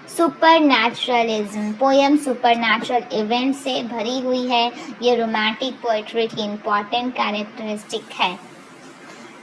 सुपरनैचुरलिज्म, पोयम सुपरनैचुरल इवेंट से भरी हुई है, ये रोमांटिक पोएट्री की इम्पॉर्टेंट कैरेक्टरिस्टिक है।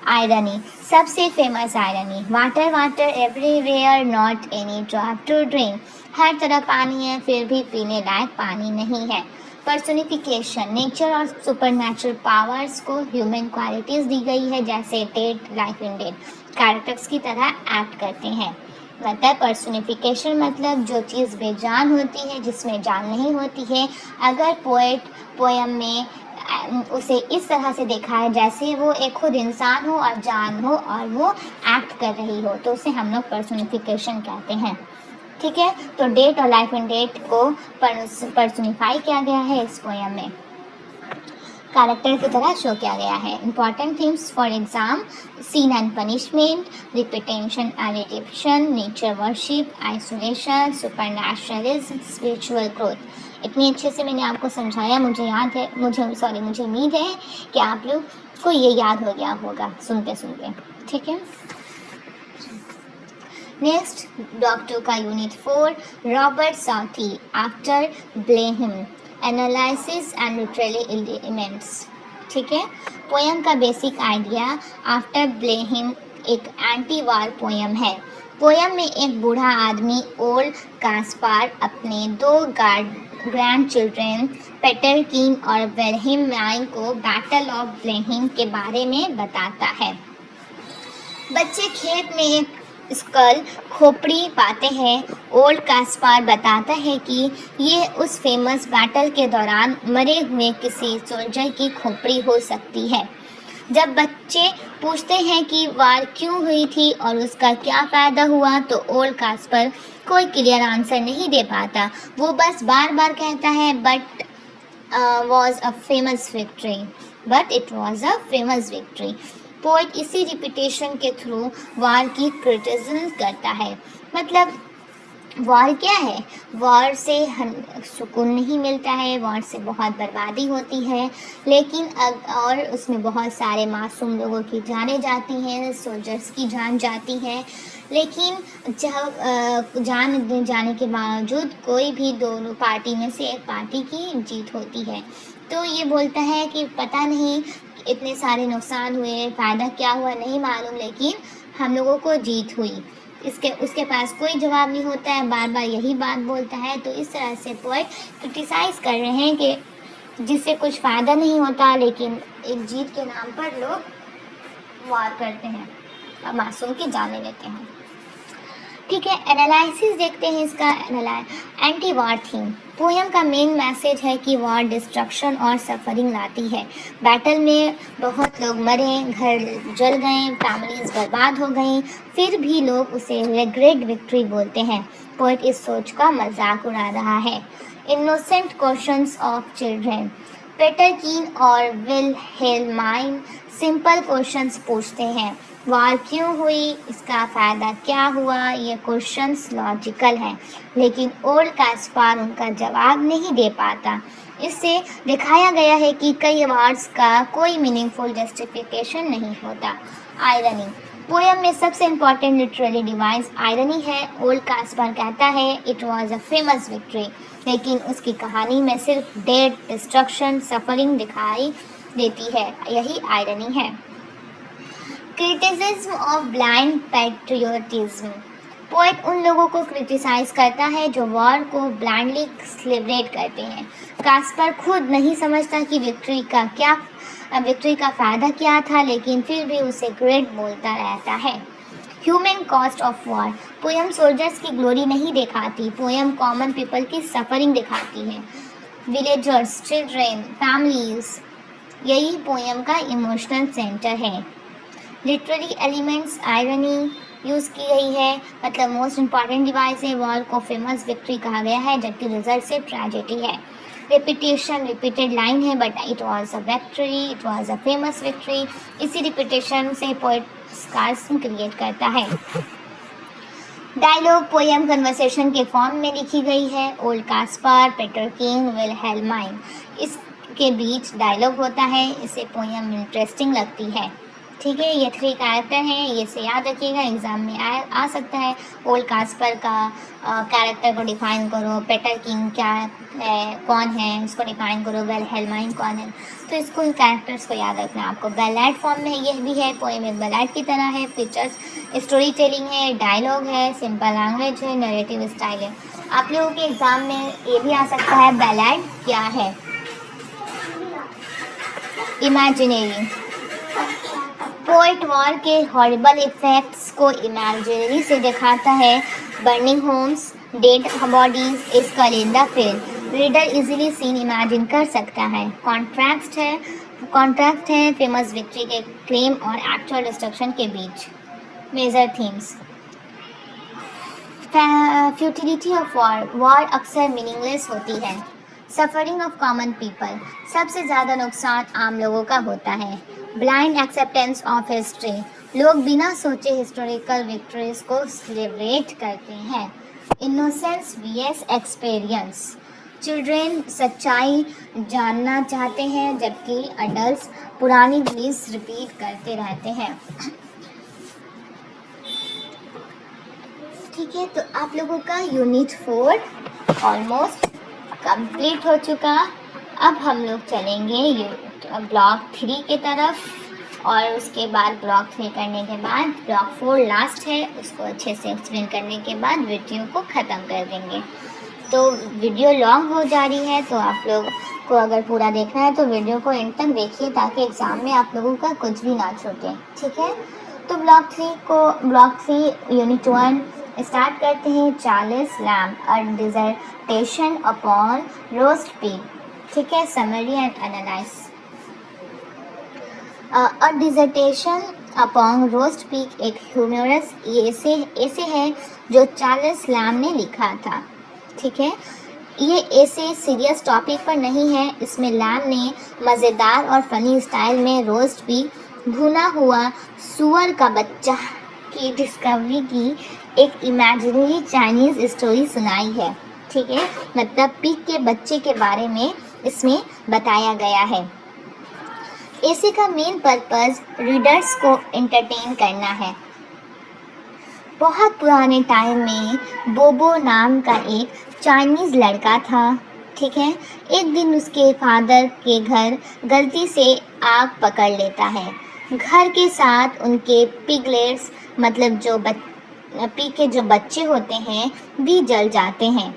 आयरनी, सबसे famous irony, water water everywhere not any drop to drink, हर तरफ पानी है फिर भी पीने लायक पानी नहीं है। पर्सोनिफिकेशन, नेचर और सुपरनैचुरल पावर्स को ह्यूमन क्वालिटीज़ दी गई है, जैसे dead, life in dead characters की तरह एक्ट करते हैं। मतलब पर्सोनिफिकेशन मतलब जो चीज़ बेजान होती है, जिसमें जान नहीं होती है। अगर पोएट पोयम में उसे इस तरह से देखा है जैसे वो एक खुद इंसान हो और जान हो और वो एक्ट कर रही हो, तो उसे हम लोग पर्सोनिफिकेशन कहते हैं। ठीक है, तो डेट और लाइफ एंड डेट को पर्सोनिफाई किया गया है इस पोयम में, कैरेक्टर की तरह शो किया गया है। Important themes for exam: sin and punishment, repetition and redemption, nature worship, isolation, supernaturalism, spiritual growth. इतनी अच्छे से मैंने आपको समझाया, मुझे उम्मीद है कि आप लोग को ये याद हो गया होगा सुनते सुनते। ठीक है, नेक्स्ट डॉक्टर का unit 4, Robert Southey, after Blenheim, analysis and literary elements. ठीक है, पोयम का बेसिक आइडिया: आफ्टर ब्लेहिम एक एंटी वार पोयम है। पोयम में एक बूढ़ा आदमी ओल्ड कास्पार अपने 2 ग्रैंड चिल्ड्रन पेटर किंग और वेलहिम माइन को बैटल ऑफ ब्लेहिम के बारे में बताता है। बच्चे खेत में एक स्कल खोपड़ी पाते हैं। ओल्ड कास्पार बताता है कि ये उस फेमस बैटल के दौरान मरे हुए किसी सोल्जर की खोपड़ी हो सकती है। जब बच्चे पूछते हैं कि वार क्यों हुई थी और उसका क्या फ़ायदा हुआ, तो ओल्ड कास्पर कोई क्लियर आंसर नहीं दे पाता। वो बस बार बार कहता है but was a famous victory, but it was a famous victory. Poet इसी रिपीटेशन के थ्रू वार की क्रिटिसिज्म करता है। मतलब वॉर क्या है? वॉर से सुकून नहीं मिलता है, वॉर से बहुत बर्बादी होती है, लेकिन और उसमें बहुत सारे मासूम लोगों की जानें जाती हैं, सोल्जर्स की जान जाती है, लेकिन जब जान जाने के बावजूद कोई भी दोनों पार्टी में से एक पार्टी की जीत होती है। तो ये बोलता है कि पता नहीं इतने सारे नुकसान हुए, फ़ायदा क्या हुआ नहीं मालूम, लेकिन हम लोगों को जीत हुई। उसके पास कोई जवाब नहीं होता है, बार बार यही बात बोलता है। तो इस तरह से पोएट क्रिटिसाइज़ कर रहे हैं कि जिससे कुछ फ़ायदा नहीं होता, लेकिन एक जीत के नाम पर लोग वार करते हैं और मासूम की जानें लेते हैं। ठीक है, एनालिसिस देखते हैं इसका। एंटी वार थीम। पोएम का मेन मैसेज है कि वार डिस्ट्रक्शन और सफरिंग लाती है। बैटल में बहुत लोग मरे, घर जल गए, फैमिलीज बर्बाद हो गई, फिर भी लोग उसे रिग्रेट विक्ट्री बोलते हैं। पोएट इस सोच का मजाक उड़ा रहा है। Innocent questions of children. Peterkin और विलहेल्माइन सिंपल क्वेश्चंस पूछते हैं। वार क्यों हुई, इसका फ़ायदा क्या हुआ, ये क्वेश्चंस लॉजिकल हैं, लेकिन ओल्ड कास्पार उनका जवाब नहीं दे पाता। इससे दिखाया गया है कि कई वार्स का कोई मीनिंगफुल जस्टिफिकेशन नहीं होता। आयरनी। पोएम में सबसे इम्पॉर्टेंट लिटरेरी डिवाइस आयरनी है। ओल्ड कास्पार कहता है it was a famous victory, लेकिन उसकी कहानी में सिर्फ डेथ, डिस्ट्रक्शन, सफरिंग दिखाई देती है। यही आयरनी है। Criticism of blind patriotism. Poet उन लोगों को क्रिटिसाइज करता है जो वॉर को ब्लाइंडली सेलिब्रेट करते हैं। कास्पर खुद नहीं समझता कि विक्ट्री का फ़ायदा क्या था, लेकिन फिर भी उसे ग्रेट बोलता रहता है। Human cost of war. Poem soldiers की ग्लोरी नहीं दिखाती, पोएम कॉमन पीपल की सफरिंग दिखाती है। विलेजर्स, चिल्ड्रेन, फैमिलीज, यही पोएम का इमोशनल सेंटर है। लिटरेरी एलिमेंट्स, आयरनी यूज़ की गई है, मतलब मोस्ट इम्पॉर्टेंट डिवाइस है। वॉर को फेमस विक्ट्री कहा गया है, जबकि रिजल्ट से ट्रेजेडी है। रिपीटेशन, रिपीटेड लाइन है, but it was a victory, it was a famous victory. इसी रिपीटेशन से पोएट स्कार्स क्रिएट करता है। डायलॉग। पोएम कन्वर्सेशन के फॉर्म में लिखी गई है। ओल्ड कास्पार, पेटर किंग, विलहेल्माइन, इसके बीच डायलॉग होता है, इसे पोएम इंटरेस्टिंग लगती है। ठीक है, ये 3 कैरेक्टर हैं, ये से याद रखिएगा, एग्ज़ाम में आ सकता है। ओल्ड कास्पर का कैरेक्टर को डिफाइन करो, पेटर किंग क्या है, कौन है, इसको डिफाइन करो, विलहेल्माइन कौन है। तो इसको कैरेक्टर्स को याद रखना है आपको। बैलेड फॉर्म में ये भी है, पोएम एक बैलेड की तरह है। फीचर्स स्टोरी टेलिंग है, डायलॉग है, सिंपल लैंग्वेज है, नरेटिव स्टाइल है। आप लोगों के एग्ज़ाम में ये भी आ सकता है, बैलेड क्या है। इमेजिनरी। पोएट वॉर के हॉरिबल इफेक्ट्स को इमेजिनरी से दिखाता है। Burning homes, dead bodies, skull in the field. Reader easily scene imagine कर सकता है। कॉन्ट्रास्ट है फेमस विक्ट्री के क्लेम और एक्चुअल डिस्ट्रक्शन के बीच। Major themes, futility of war अक्सर मीनिंगलेस होती है। सफरिंग ऑफ कॉमन पीपल, सबसे ज़्यादा नुकसान आम लोगों का होता है। ब्लाइंड एक्सेप्टेंस ऑफ हिस्ट्री, लोग बिना सोचे हिस्टोरिकल विक्ट्रीज को सेलिब्रेट करते हैं। इनोसेंस वीएस एक्सपीरियंस, चिल्ड्रेन सच्चाई जानना चाहते हैं जबकि अडल्ट्स पुरानी बिलीफ रिपीट करते रहते हैं। ठीक है, तो आप लोगों का यूनिट 4 ऑलमोस्ट कंप्लीट हो चुका। अब हम लोग चलेंगे ब्लॉक 3 की तरफ और उसके बाद ब्लॉक 3 करने के बाद ब्लॉक 4 लास्ट है, उसको अच्छे से एक्सप्लेन करने के बाद वीडियो को ख़त्म कर देंगे। तो वीडियो लॉन्ग हो जा रही है, तो आप लोग को अगर पूरा देखना है तो वीडियो को एंड तक देखिए ताकि एग्ज़ाम में आप लोगों का कुछ भी ना छूटे। ठीक है, तो ब्लॉक 3 यूनिट 1 स्टार्ट करते हैं। चार्ल्स लैम्ब, अ डिसर्टेशन अपॉन रोस्ट पिग। ठीक है, summary and analyse. A dissertation upon roast pig एक ह्यूमरस एसे है जो चार्ल्स लैम्ब ने लिखा था। ठीक है, ये एसे सीरियस टॉपिक पर नहीं है। इसमें लैम्ब ने मज़ेदार और फनी स्टाइल में रोस्ट पिग, भुना हुआ सुअर का बच्चा की डिस्कवरी की एक इमेजिनरी चाइनीज़ स्टोरी सुनाई है। ठीक है, मतलब पिग के बच्चे के बारे में इसमें बताया गया है। ऐसे का मेन पर्पस रीडर्स को एंटरटेन करना है। बहुत पुराने टाइम में बोबो नाम का एक चाइनीज़ लड़का था। ठीक है, एक दिन उसके फादर के घर गलती से आग पकड़ लेता है। घर के साथ उनके पिगलेट्स मतलब पिग के जो बच्चे होते हैं भी जल जाते हैं।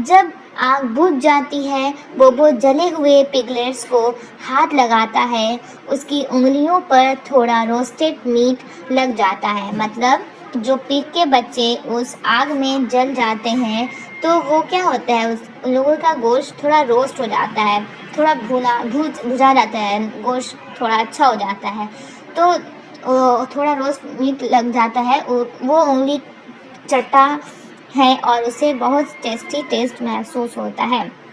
जब आग बुझ जाती है, बोबो जले हुए पिगलेट्स को हाथ लगाता है। उसकी उंगलियों पर थोड़ा रोस्टेड मीट लग जाता है, मतलब जो पिग के बच्चे उस आग में जल जाते हैं तो वो क्या होता है, उन लोगों का गोश्त थोड़ा रोस्ट हो जाता है, थोड़ा भुजा जाता है, गोश्त थोड़ा अच्छा हो जाता है। तो थोड़ा रोस्ट मीट लग जाता है, वो उंगली चटा है और उसे बहुत टेस्टी टेस्ट महसूस होता है।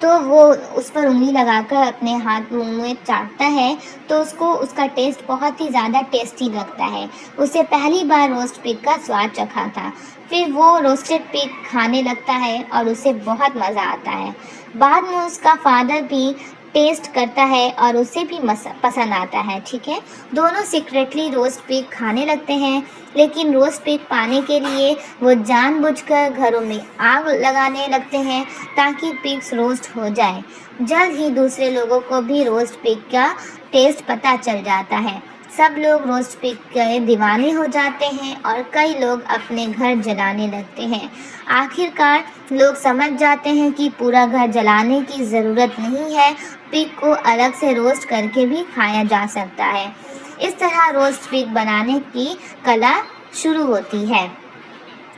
तो वो उस पर उंगली लगाकर अपने हाथ मुंह में चाटता है तो उसको उसका टेस्ट बहुत ही ज़्यादा टेस्टी लगता है। उसे पहली बार रोस्ट पिग का स्वाद चखा था। फिर वो रोस्टेड पिग खाने लगता है और उसे बहुत मज़ा आता है। बाद में उसका फादर भी टेस्ट करता है और उसे भी पसंद आता है। ठीक है, दोनों सीक्रेटली रोस्ट पिग खाने लगते हैं, लेकिन रोस्ट पिग पाने के लिए वो जानबूझकर घरों में आग लगाने लगते हैं ताकि पिग्स रोस्ट हो जाए। जल्द ही दूसरे लोगों को भी रोस्ट पिग का टेस्ट पता चल जाता है। सब लोग रोस्ट पिग के दीवाने हो जाते हैं और कई लोग अपने घर जलाने लगते हैं। आखिरकार लोग समझ जाते हैं कि पूरा घर जलाने की ज़रूरत नहीं है, पिग को अलग से रोस्ट करके भी खाया जा सकता है। इस तरह रोस्ट पिग बनाने की कला शुरू होती है।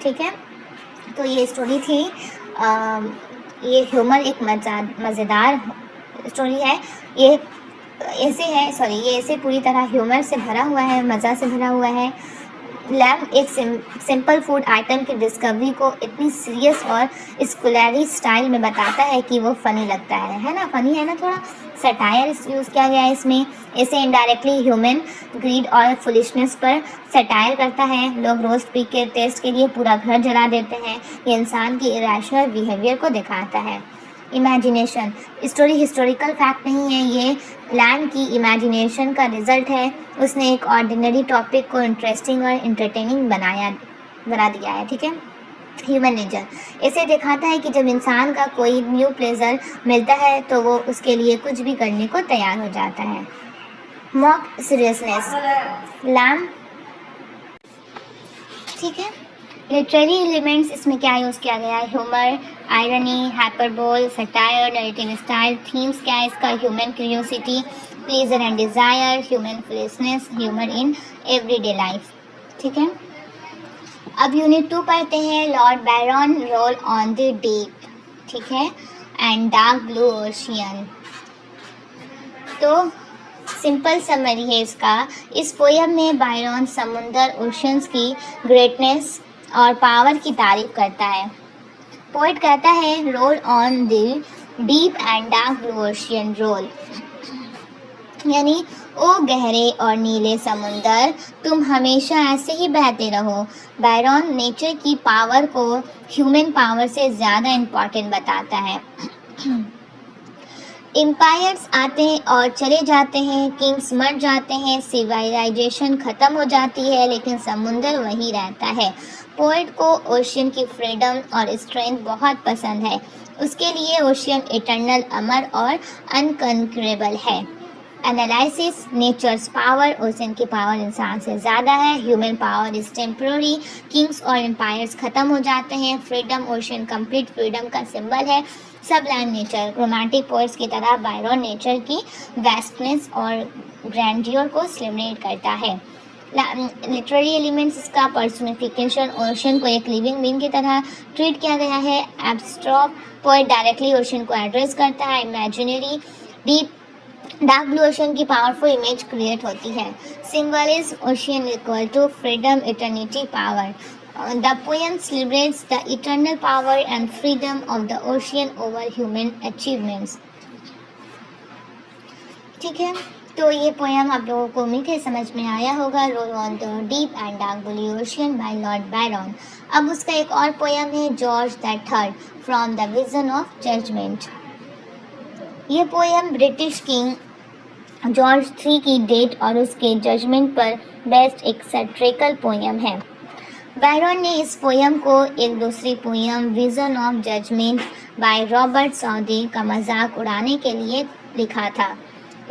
ठीक है, तो ये स्टोरी थी। ये ह्यूमर एक मज़ेदार स्टोरी है। ये ऐसे पूरी तरह ह्यूमर से भरा हुआ है, मज़ा से भरा हुआ है। लैम्ब एक सिंपल फूड आइटम की डिस्कवरी को इतनी सीरियस और स्कूलरी स्टाइल में बताता है कि वो फ़नी लगता है ना, फ़नी है ना, थोड़ा सटायर यूज़ किया गया है इसमें। इसे इनडायरेक्टली ह्यूमन ग्रीड और फुलिशनेस पर सटायर करता है। लोग रोस्ट पिग के टेस्ट के लिए पूरा घर जला देते हैं। ये इंसान की इरेशनल बिहेवियर को दिखाता है। इमेजिनेशन, स्टोरी हिस्टोरिकल फैक्ट नहीं है, ये लैम्ब की इमेजिनेशन का रिजल्ट है। उसने एक ऑर्डिनरी टॉपिक को इंटरेस्टिंग और इंटरटेनिंग बना दिया है। ठीक है, ह्यूमन नेचर इसे दिखाता है कि जब इंसान का कोई न्यू प्लेजर मिलता है तो वो उसके लिए कुछ भी करने को तैयार हो जाता है। मॉक सीरियसनेस, लैम्ब, ठीक है, लिटरेरी एलिमेंट्स इसमें क्या यूज़ किया गया है, humour, irony, hyperbole, satire, narrative style. Themes क्या है इसका, human curiosity, pleasure and desire, human freshness, humour in everyday life. ठीक है, अब यूनिट 2 पढ़ते हैं, Lord Byron roll on the deep. ठीक है, एंड डार्क ब्लू ओशियन। तो सिंपल समरी है इसका। इस पोयम में बायरन समुंदर ओशंस की ग्रेटनेस और पावर की तारीफ करता है। पोएट कहता है roll on the deep and dark blue ocean roll, यानी ओ गहरे और नीले समुंदर तुम हमेशा ऐसे ही बहते रहो। बायरन नेचर की पावर को ह्यूमन पावर से ज़्यादा इम्पोर्टेंट बताता है। एम्पायर्स आते हैं और चले जाते हैं, किंग्स मर जाते हैं, सिविलाइजेशन ख़त्म हो जाती है, लेकिन समुंदर वही रहता है। पोएट को ओशियन की फ्रीडम और स्ट्रेंथ बहुत पसंद है। उसके लिए ओशियन इटर्नल, अमर और अनकंकरेबल है। एनालिसिस नेचर्स पावर, ओशियन की पावर इंसान से ज़्यादा है। Human power is temporary, Kings और एम्पायर्स ख़त्म हो जाते हैं। फ्रीडम, ओशियन कंप्लीट फ्रीडम का सिंबल है। सबलैंड नेचर, रोमांटिक पोएट्स की तरह बायरन नेचर की वेस्टनेस और ग्रैंडियर को सेलिब्रेट करता है। लिटरेरी एलिमेंट्स, इसका पर्सनिफिकेशन, ओशन को एक लिविंग बीइंग की तरह ट्रीट किया गया है। एब्स्ट्रैक्ट पोएट डायरेक्टली ओशन को एड्रेस करता है। Imaginary deep dark blue ocean की पावरफुल इमेज क्रिएट होती है। Symbol is ocean equal to freedom, eternity, power. The poem celebrates the eternal power and freedom of the ocean over human achievements. ठीक है, तो ये पोएम आप लोगों को उम्मीद है समझ में आया होगा। Roll on the deep and dark blue ocean by Lord Byron. अब उसका एक और पोएम है George the third from the vision of judgment. ये poem British king George III की डेट और उसके जजमेंट पर बेस्ड एक सैटिरिकल पोएम है। बायरन ने इस पोएम को एक दूसरी poem vision of judgment by Robert Southey का मजाक उड़ाने के लिए लिखा था।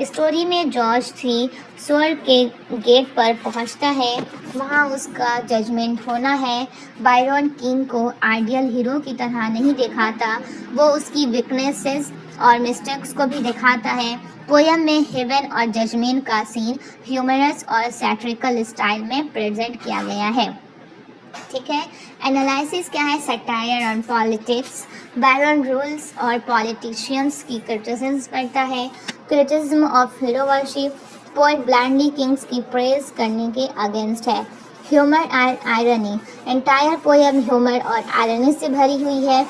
स्टोरी में जॉर्ज III स्वर्ग के गेट पर पहुंचता है, वहां उसका जजमेंट होना है। बायरन किंग को आइडियल हीरो की तरह नहीं दिखाता, वो उसकी वीकनेसेस और मिस्टेक्स को भी दिखाता है। पोएम में हेवन और जजमेंट का सीन ह्यूमरस और सैटिरिकल स्टाइल में प्रेजेंट किया गया है। ठीक है, एनालिसिस क्या है? Satire on politics. Byron rules और पॉलिटिशियंस की क्रिटिसिज्म करता है। Criticism of hero worship, poet blindly Kings की प्रेज करने के अगेंस्ट है। Humour and irony, entire poem humour और आयरनी से भरी हुई है।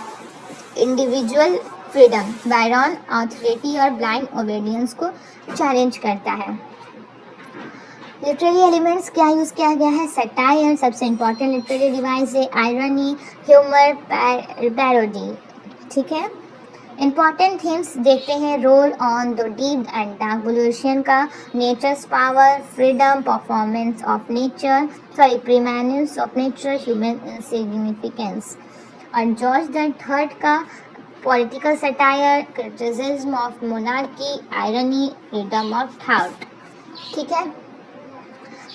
इंडिविजुअल फ्रीडम, बायरन ऑथोरिटी और ब्लाइंड ओबीडियंस को चैलेंज करता है। लिटरेरी एलिमेंट्स क्या यूज़ किया गया है? सटायर, सबसे इम्पॉर्टेंट लिटरेरी डिवाइस है। Irony, humour, parody. ठीक है, इम्पॉर्टेंट थीम्स देखते हैं। Roll on the deep and dark blue ocean का, nature's power, freedom, performance of nature, permanence of nature, human insignificance. और जॉर्ज द थर्ड का political satire, criticism of monarchy, irony, freedom of thought. ठीक है,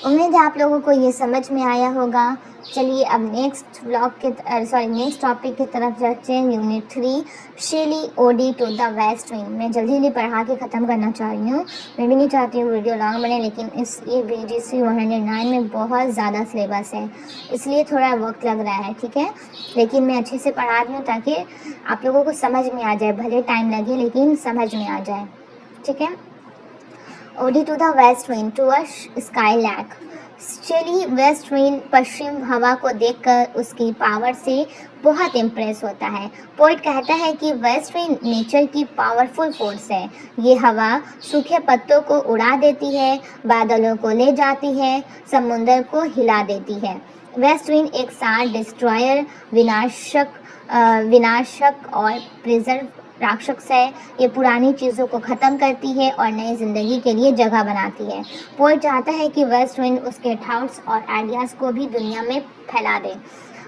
उम्मीद है आप लोगों को ये समझ में आया होगा। चलिए अब नेक्स्ट टॉपिक की तरफ चलते हैं। Unit 3 Shelley ode to the west wind. मैं जल्दी पढ़ा के ख़त्म करना चाह रही हूँ। मैं भी नहीं चाहती हूँ वीडियो लॉन्ग बने, लेकिन ये BGC 109 में बहुत ज़्यादा सिलेबस है, इसलिए थोड़ा वक्त लग रहा है। ठीक है, लेकिन मैं अच्छे से पढ़ा रही हूँ ताकि आप लोगों को समझ में आ जाए, भले टाइम लगे लेकिन समझ में आ जाए। ठीक है, ode to the west wind to a skylark. Shelley west wind पश्चिम हवा को देखकर उसकी पावर से बहुत इम्प्रेस होता है। पोएट कहता है कि वेस्ट विंड नेचर की पावरफुल फोर्स है। ये हवा सूखे पत्तों को उड़ा देती है, बादलों को ले जाती है, समुंदर को हिला देती है। वेस्ट विंड एक साथ डिस्ट्रॉयर, विनाशक और प्रिजर्व राक्षस है। ये पुरानी चीज़ों को ख़त्म करती है और नई ज़िंदगी के लिए जगह बनाती है। पोएट चाहता है कि वेस्ट विंड उसके थॉट्स और आइडियाज़ को भी दुनिया में फैला दे।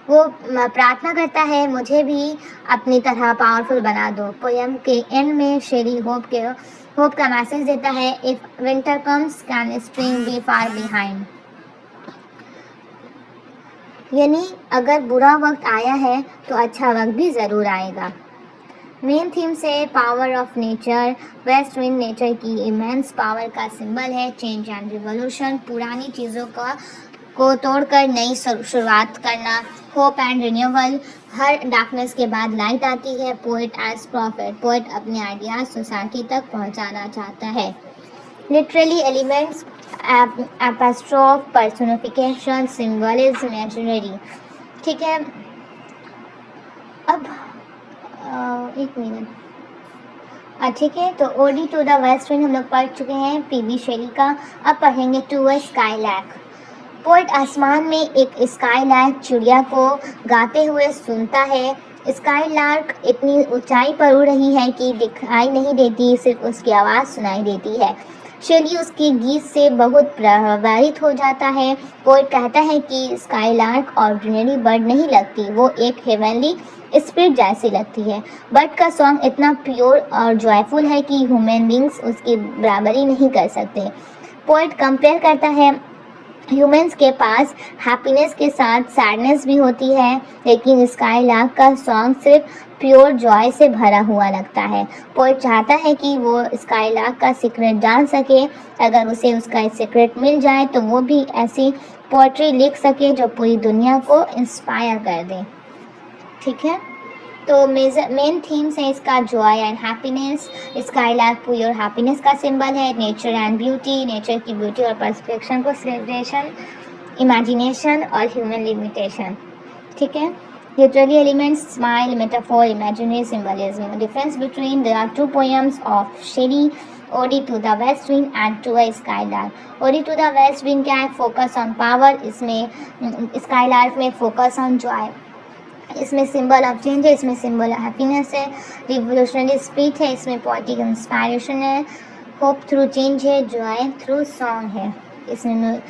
वो प्रार्थना करता है, मुझे भी अपनी तरह पावरफुल बना दो। पोएम के एंड में शेली होप का मैसेज देता है, if winter comes can spring be far behind. यानी अगर बुरा वक्त आया है तो अच्छा वक्त भी ज़रूर आएगा। मेन थीम से power of nature. West wind nature की इमेंस पावर का सिंबल है। चेंज एंड रिवोल्यूशन, पुरानी चीज़ों को तोड़कर नई शुरुआत करना, होप एंड रिन्यूअल, हर डार्कनेस के बाद लाइट आती है, पोएट एज प्रॉफिट, पोएट अपने आइडियाज सोसाइटी तक पहुंचाना चाहता है। Literally elements, apostrophe, personification, symbolism, imaginary. ठीक है, अब एक मिनट, ठीक है, तो ode to the west wind हम लोग पढ़ चुके हैं पीबी शेली का। अब पढ़ेंगे टू अ स्काईलैर्क। पोएट आसमान में एक स्काईलैर्क चिड़िया को गाते हुए सुनता है। स्काईलैर्क इतनी ऊंचाई पर उड़ रही है कि दिखाई नहीं देती, सिर्फ उसकी आवाज़ सुनाई देती है। शेली उसके गीत से बहुत प्रभावित हो जाता है। पोएट कहता है कि स्काईलैर्क ऑर्डिनरी बर्ड नहीं लगती, वो एक हेवनली स्पिरिट जैसी लगती है। बर्ड का सॉन्ग इतना प्योर और जॉयफुल है कि ह्यूमन बींग्स उसकी बराबरी नहीं कर सकते। पोएट कंपेयर करता है ह्यूमंस के पास हैप्पीनेस के साथ सैडनेस भी होती है, लेकिन स्काईलैर्क का सॉन्ग सिर्फ प्योर जॉय से भरा हुआ लगता है। पोएट चाहता है कि वो स्काईलैर्क का सीक्रेट जान सके। अगर उसे उसका सीक्रेट मिल जाए तो वो भी ऐसी पोएट्री लिख सके जो पूरी दुनिया को इंस्पायर कर दे। ठीक है, तो मेन थीम्स है इसका joy and happiness. Skylark pure happiness का सिंबल है। नेचर एंड ब्यूटी, नेचर की ब्यूटी और परफेक्शन को सेलिब्रेशन, इमेजिनेशन और ह्यूमन लिमिटेशन। ठीक है, literary elements, simile, metaphor, imaginary, symbolism. Difference between there are two poems of Shelley, ode to the west wind and to a skylark. Ode to the west wind क्या है? Focus on power. इसमें स्काईलैर्क में फोकस ऑन जॉय। इसमें सिंबल ऑफ चेंज है, इसमें सिंबल ऑफ हैप्पीनेस है। रिवोल्यूशनरी स्पिरिट है, इसमें पॉलिटिकल इंस्पायरेशन है। होप थ्रू चेंज है, जॉय थ्रू सॉन्ग है। इसमें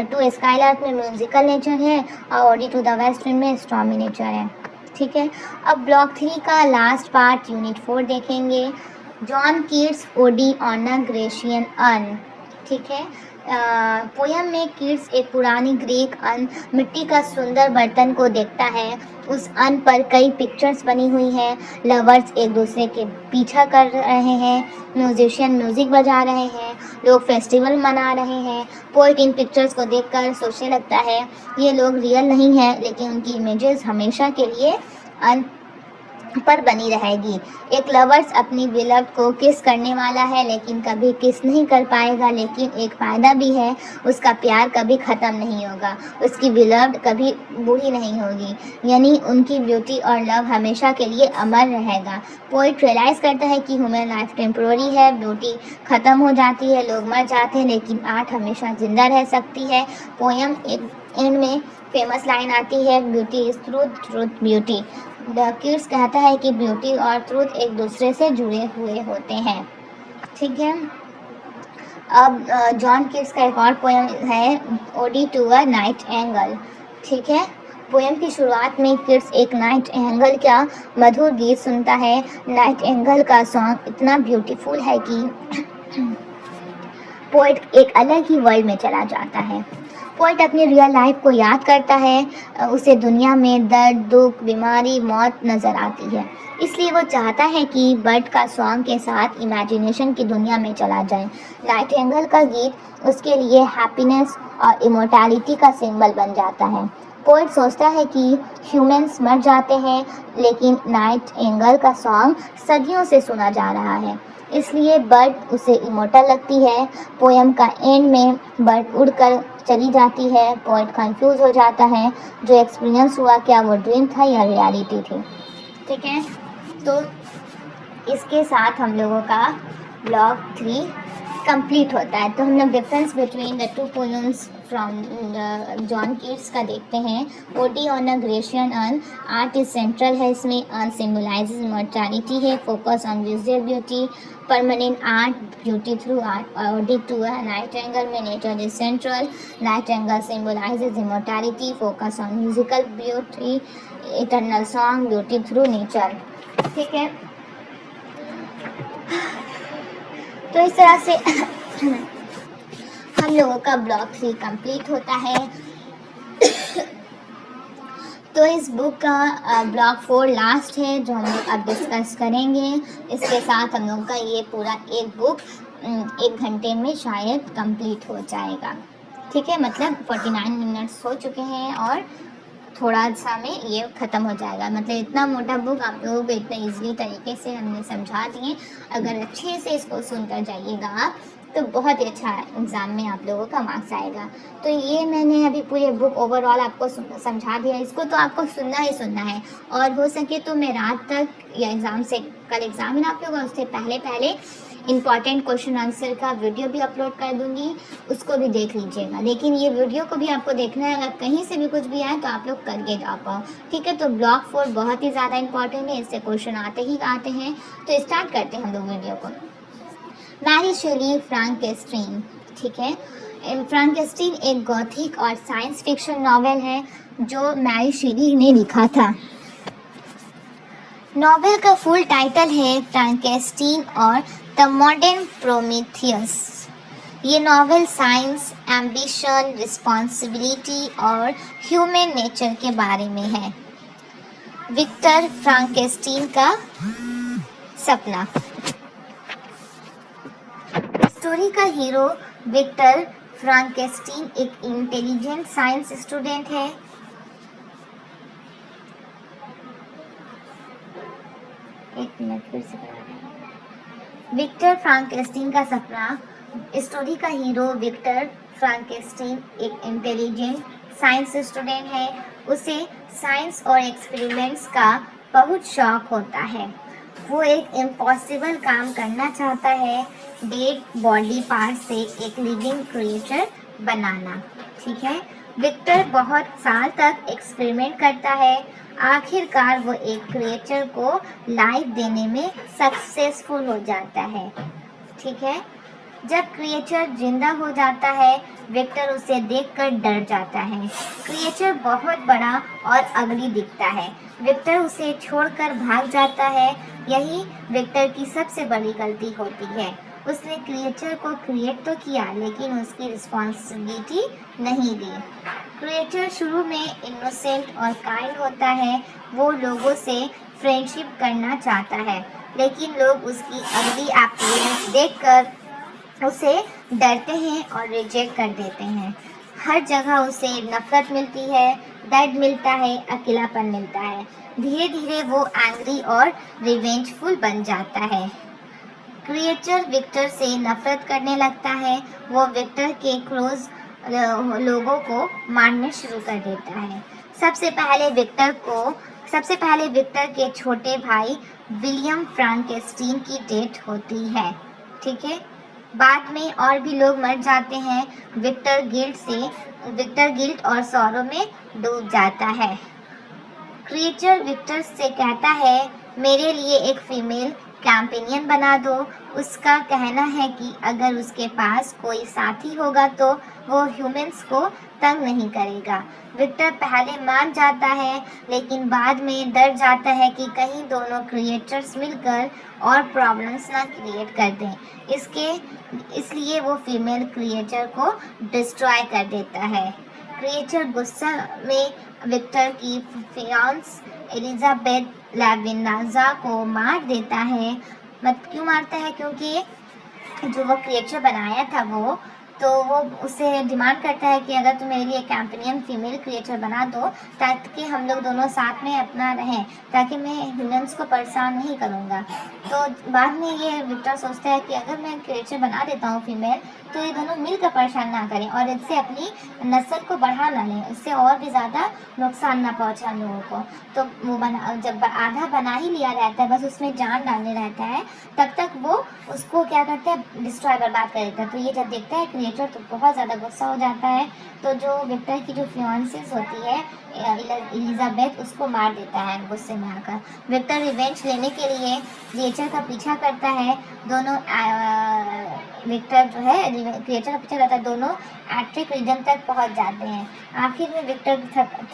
टू स्काईलैर्क में म्यूजिकल नेचर है और ode to the west wind में स्टॉर्मी नेचर है। ठीक है, अब ब्लॉक 3 का लास्ट पार्ट यूनिट 4 देखेंगे। John Keats ode on a Grecian urn. ठीक है, पोयम में कीट्स एक पुरानी ग्रीक अर्न, मिट्टी का सुंदर बर्तन को देखता है। उस अर्न पर कई पिक्चर्स बनी हुई हैं। लवर्स एक दूसरे के पीछा कर रहे हैं, म्यूजिशियन म्यूजिक बजा रहे हैं, लोग फेस्टिवल मना रहे हैं। पोएट इन पिक्चर्स को देखकर सोचने लगता है ये लोग रियल नहीं हैं, लेकिन उनकी इमेजेस हमेशा के लिए अर्न पर बनी रहेगी। एक लवर्स अपनी बिलव्ड को किस करने वाला है, लेकिन कभी किस नहीं कर पाएगा। लेकिन एक फ़ायदा भी है, उसका प्यार कभी ख़त्म नहीं होगा, उसकी बिलव्ड कभी बूढ़ी नहीं होगी, यानी उनकी ब्यूटी और लव हमेशा के लिए अमर रहेगा। पोएट रियलाइज़ करता है कि ह्यूमन लाइफ टेम्पोररी है, ब्यूटी ख़त्म हो जाती है, लोग मर जाते हैं, लेकिन आर्ट हमेशा ज़िंदा रह सकती है। पोएम एक एंड में फेमस लाइन आती है, beauty is truth, truth beauty. The Keats कहता है कि ब्यूटी और ट्रूथ एक दूसरे से जुड़े हुए होते हैं। ठीक है, अब जॉन कीट्स का एक और पोएम है, ode to a nightingale. ठीक है, पोएम की शुरुआत में कीट्स एक नाइट एंगल का मधुर गीत सुनता है। नाइट एंगल का सॉन्ग इतना ब्यूटीफुल है कि पोएट एक अलग ही वर्ल्ड में चला जाता है। पोएट अपनी रियल लाइफ को याद करता है, उसे दुनिया में दर्द, दुख, बीमारी, मौत नज़र आती है। इसलिए वो चाहता है कि बर्ड का सॉन्ग के साथ इमेजिनेशन की दुनिया में चला जाए। नाइट एंगल का गीत उसके लिए हैप्पीनेस और इमोर्टैलिटी का सिंबल बन जाता है। पोएट सोचता है कि ह्यूमंस मर जाते हैं, लेकिन नाइट एंगल का सॉन्ग सदियों से सुना जा रहा है, इसलिए बर्ड उसे इमोर्टल लगती है। पोएम का एंड में बर्ड उड़कर चली जाती है। पोएट कंफ्यूज हो जाता है, जो एक्सपीरियंस हुआ क्या वो ड्रीम था या रियलिटी थी। ठीक है, तो इसके साथ हम लोगों का ब्लॉक 3 कंप्लीट होता है। तो हम लोग difference between the two poems from John Keats का देखते हैं। Ode on a Grecian urn, art is central है इसमें। अर्न सिम्बलाइजेज इमॉर्टैलिटी है, focus on visual beauty, permanent art, beauty through art. Ode to a nightingale में nature is central, nightingale symbolises immortality, focus on musical beauty, eternal song, beauty through nature. ठीक है, तो इस तरह से हम लोगों का ब्लॉक 3 कंप्लीट होता है। तो इस बुक का ब्लॉक 4 लास्ट है जो हम लोग अब डिस्कस करेंगे। इसके साथ हम लोग का ये पूरा एक बुक 1 घंटे में शायद कंप्लीट हो जाएगा। ठीक है, मतलब 49 मिनट्स हो चुके हैं और थोड़ा सा में ये ख़त्म हो जाएगा। मतलब इतना मोटा बुक आप लोगों को इतना इजीली तरीके से हमने समझा दिए। अगर अच्छे से इसको सुनकर जाइएगा आप तो बहुत ही अच्छा एग्ज़ाम में आप लोगों का मार्क्स आएगा। तो ये मैंने अभी पूरे बुक ओवरऑल आपको समझा दिया। इसको तो आपको सुनना ही सुनना है और हो सके तो मैं रात तक या एग्ज़ाम से कल एग्ज़ाम है ना आप लोगों का, उससे पहले पहले इम्पॉर्टेंट क्वेश्चन आंसर का वीडियो भी अपलोड कर दूंगी, उसको भी देख लीजिएगा। लेकिन ये वीडियो को भी आपको देखना है, अगर कहीं से भी कुछ भी आए तो आप लोग करके जा पाओ। ठीक है, तो ब्लॉक 4 बहुत ही ज़्यादा इंपॉर्टेंट है, इससे क्वेश्चन आते ही आते हैं। तो स्टार्ट करते हैं हम लोग वीडियो को। Mary Shelley Frankenstein. ठीक है, फ्रैंकेस्टीन एक गॉथिक और साइंस फिक्शन नॉवेल है जो मैरी शेली ने लिखा था। नॉवेल का फुल टाइटल है फ्रैंकेस्टीन और द मॉडर्न प्रोमीथियस। ये नॉवेल साइंस, एम्बिशन, रिस्पॉन्सिबिलिटी और ह्यूमन नेचर के बारे में है। विक्टर फ्रैंकेस्टीन का सपना। स्टोरी का हीरो विक्टर फ्रैंकेस्टीन एक इंटेलिजेंट साइंस स्टूडेंट है। एक मिनट फिर से विक्टर फ्रैंकेस्टीन का सपना। स्टोरी का हीरो विक्टर फ्रैंकेस्टीन एक इंटेलिजेंट साइंस स्टूडेंट है। उसे साइंस और एक्सपेरिमेंट्स का बहुत शौक होता है। वो एक इम्पॉसिबल काम करना चाहता है, डेड बॉडी पार्ट से एक लिविंग क्रिएचर बनाना। ठीक है, विक्टर बहुत साल तक एक्सपेरिमेंट करता है। आखिरकार वो एक क्रिएचर को लाइफ देने में सक्सेसफुल हो जाता है। ठीक है, जब क्रिएचर जिंदा हो जाता है विक्टर उसे देखकर डर जाता है। क्रिएचर बहुत बड़ा और अगली दिखता है। विक्टर उसे छोड़कर भाग जाता है। यही विक्टर की सबसे बड़ी गलती होती है। उसने क्रिएचर को क्रिएट तो किया लेकिन उसकी रिस्पॉन्सिबिलिटी नहीं दी। क्रिएचर शुरू में इनोसेंट और काइंड होता है। वो लोगों से फ्रेंडशिप करना चाहता है लेकिन लोग उसकी अगली अपीयरेंस देखकर उसे डरते हैं और रिजेक्ट कर देते हैं। हर जगह उसे नफरत मिलती है, दर्द मिलता है, अकेलापन मिलता है। धीरे धीरे वो एंग्री और रिवेंजफुल बन जाता है। क्रिएचर विक्टर से नफरत करने लगता है। वो विक्टर के क्लोज लोगों को मारने शुरू कर देता है। सबसे पहले विक्टर के छोटे भाई विलियम फ्रैंकेस्टीन की डेथ होती है। ठीक है, बाद में और भी लोग मर जाते हैं। विक्टर गिल्ट और सौरों में डूब जाता है। क्रिएचर विक्टर से कहता है मेरे लिए एक फीमेल कैंपेनियन बना दो। उसका कहना है कि अगर उसके पास कोई साथी होगा तो वो ह्यूमंस को तंग नहीं करेगा। विक्टर पहले मान जाता है लेकिन बाद में डर जाता है कि कहीं दोनों क्रिएचर्स मिलकर और प्रॉब्लम्स ना क्रिएट कर दें। इसलिए वो फीमेल क्रिएचर को डिस्ट्रॉय कर देता है। क्रिएचर गुस्सा में विक्टर की फियांस एलिजाबेथ लाविनाजा को मार देता है। क्यों मारता है? क्योंकि जो वो क्रिएचर बनाया था वो उससे डिमांड करता है कि अगर तुम मेरे लिए कैंपेनियन फीमेल क्रिएचर बना दो ताकि हम लोग दोनों साथ में अपना रहें, ताकि मैं ह्यूमंस को परेशान नहीं करूँगा। तो बाद में ये विक्टर सोचता है कि अगर मैं क्रिएचर बना देता हूँ फीमेल तो ये दोनों मिलकर परेशान ना करें और इससे अपनी नस्ल को बढ़ा ना लें, इससे और भी ज़्यादा नुकसान ना पहुँचा लोगों को। तो वो जब आधा बना ही लिया रहता है, बस उसमें जान डालने रहता है, तब तक वो उसको क्या करता है, डिस्ट्रॉय बर्बाद कर देता है। तो ये जब देखता है क्रिएचर तो बहुत ज़्यादा गुस्सा हो जाता है। तो जो विक्टर की जो फियांसेस होती है एलिजाबेथ, उसको मार देता है गुस्से में आकर। विक्टर रिवेंज लेने के लिए क्रिएचर का पीछा करता है। दोनों विक्टर जो है क्रिएचर का पीछा करता है, दोनों एट्रिक रीजन तक पहुंच जाते हैं। आखिर में विक्टर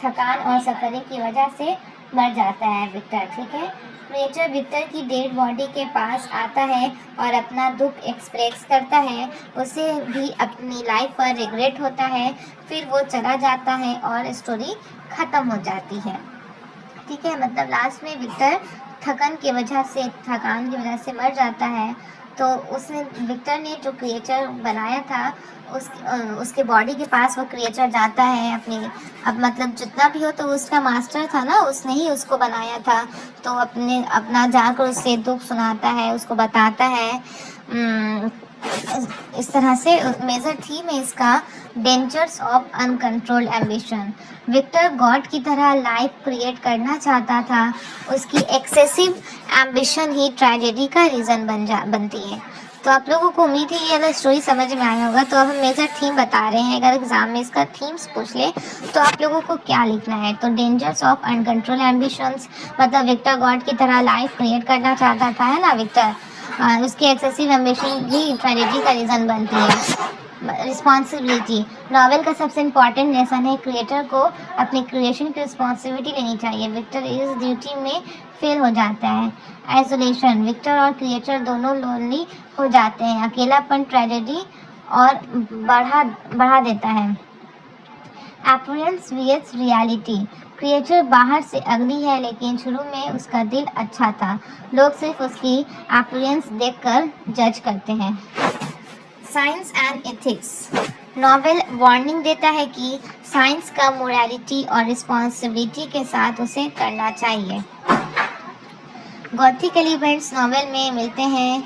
थकान और सफरिंग की वजह से मर जाता है विक्टर। ठीक है, क्रिएचर विक्टर की डेड बॉडी के पास आता है और अपना दुख एक्सप्रेस करता है। उसे भी अपनी लाइफ पर रिग्रेट होता है। फिर वो चला जाता है और स्टोरी ख़त्म हो जाती है। ठीक है, मतलब लास्ट में विक्टर थकान की वजह से मर जाता है। तो उसने विक्टर ने जो क्रिएचर बनाया था उसके बॉडी के पास वो क्रिएचर जाता है अपनी, अब मतलब जितना भी हो तो उसका मास्टर था ना, उसने ही उसको बनाया था, तो अपना जाकर उससे दुख सुनाता है, उसको बताता है। इस तरह से मेजर थीम है इसका dangers of uncontrolled ambition. Victor God की तरह लाइफ क्रिएट करना चाहता था, उसकी एक्सेसिव एम्बिशन ही ट्रेजेडी का रीज़न बनती है। तो आप लोगों को उम्मीद है ये अगर स्टोरी समझ में आया होगा। तो अब हम मेजर थीम बता रहे हैं, अगर एग्जाम में इसका थीम्स पूछ ले तो आप लोगों को क्या लिखना है। तो डेंजर्स ऑफ अनकंट्रोल एम्बिशंस मतलब विक्टर गॉड की तरह लाइफ क्रिएट करना चाहता था, है ना विक्टर, उसकी एक्सेसिव एम्बिशन ही ट्रेजेडी का रीज़न बनती है। रिस्पॉन्सिबिलिटी, नॉवेल का सबसे इम्पॉर्टेंट लेसन है क्रिएटर को अपनी क्रिएशन की रिस्पॉन्सिबिलिटी लेनी चाहिए। विक्टर इस ड्यूटी में फेल हो जाता है। आइसोलेशन, विक्टर और क्रिएटर दोनों लोनली हो जाते हैं, अकेलापन ट्रेजेडी और बढ़ा देता है। अपीयरेंस वीएस रियलिटी, क्रिएचर बाहर से अगली है लेकिन शुरू में उसका दिल अच्छा था, लोग सिर्फ उसकी अपीयरेंस देखकर जज करते हैं। Science and ethics, novel warning देता है कि साइंस का मोरालिटी और रिस्पॉन्सिबिलिटी के साथ उसे करना चाहिए। गॉथिक एलिमेंट्स नॉवेल में मिलते हैं,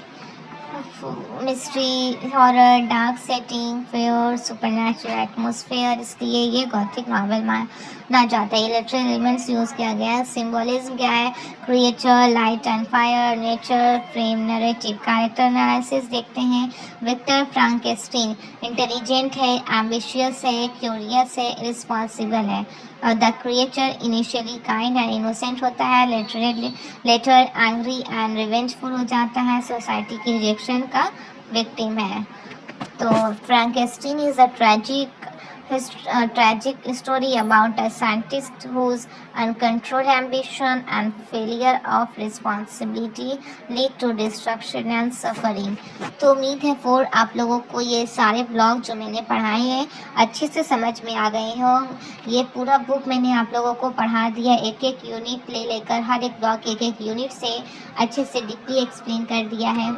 mystery, horror, dark setting, fair, supernatural atmosphere, इसलिए ये गॉथिक नॉवेल माना जाता है। लिटरेरी एलिमेंट्स यूज़ किया गया है। सिंबलिज्म क्या है, creature, light and fire, nature, frame, narrative. Character analysis देखते हैं। विक्टर फ्रैंकेनस्टीन इंटेलिजेंट है, एम्बिशियस है, क्यूरियस है, रिस्पॉन्सिबल है। The creature initially kind and innocent होता है, लेटर एंग्री एंड रिवेंजफुल हो जाता है, सोसाइटी की रिजेक्शन का विक्टिम है। तो फ्रैंकेनस्टीन is a tragic story about a scientist whose uncontrolled ambition and failure of responsibility lead to destruction and suffering। तो उम्मीद है आप लोगों को ये सारे ब्लॉग जो मैंने पढ़ाए हैं अच्छे से समझ में आ गए हों। ये पूरा बुक मैंने आप लोगों को पढ़ा दिया, एक एक यूनिट लेकर हर एक ब्लॉग एक एक यूनिट से अच्छे से डीपली एक्सप्लेन कर दिया है।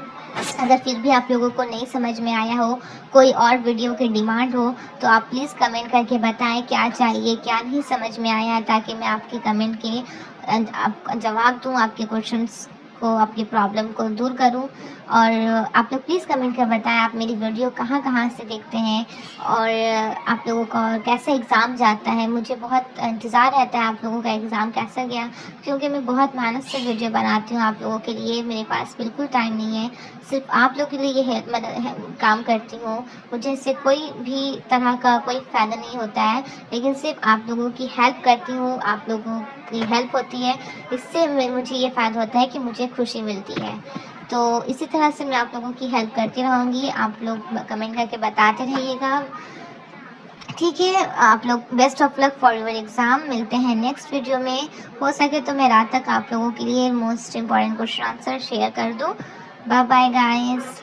अगर फिर भी आप लोगों को नहीं समझ में आया हो, कोई और वीडियो की डिमांड हो, तो आप प्लीज़ कमेंट करके बताएं क्या चाहिए, क्या नहीं समझ में आया, ताकि मैं आपके कमेंट के जवाब दूं, आपके क्वेश्चंस को, आपकी प्रॉब्लम को दूर करूं। और आप लोग प्लीज़ कमेंट कर बताएं आप मेरी वीडियो कहाँ कहाँ से देखते हैं और आप लोगों का कैसा एग्ज़ाम जाता है। मुझे बहुत इंतज़ार रहता है आप लोगों का एग्ज़ाम कैसा गया, क्योंकि मैं बहुत मेहनत से वीडियो बनाती हूँ आप लोगों के लिए। मेरे पास बिल्कुल टाइम नहीं है, सिर्फ आप लोगों के लिए ये काम करती हूँ। मुझे इससे कोई भी तरह का कोई फ़ायदा नहीं होता है, लेकिन सिर्फ आप लोगों की हेल्प करती हूँ, आप लोगों की हेल्प होती है, इससे मुझे ये फ़ायदा होता है कि मुझे खुशी मिलती है। तो इसी तरह से मैं आप लोगों की हेल्प करती रहूँगी, आप लोग कमेंट करके बताते रहिएगा, ठीक है। आप लोग best of luck for your exam. मिलते हैं नेक्स्ट वीडियो में। हो सके तो मैं रात तक आप लोगों के लिए most important question answer share कर दूँ। Bye bye guys.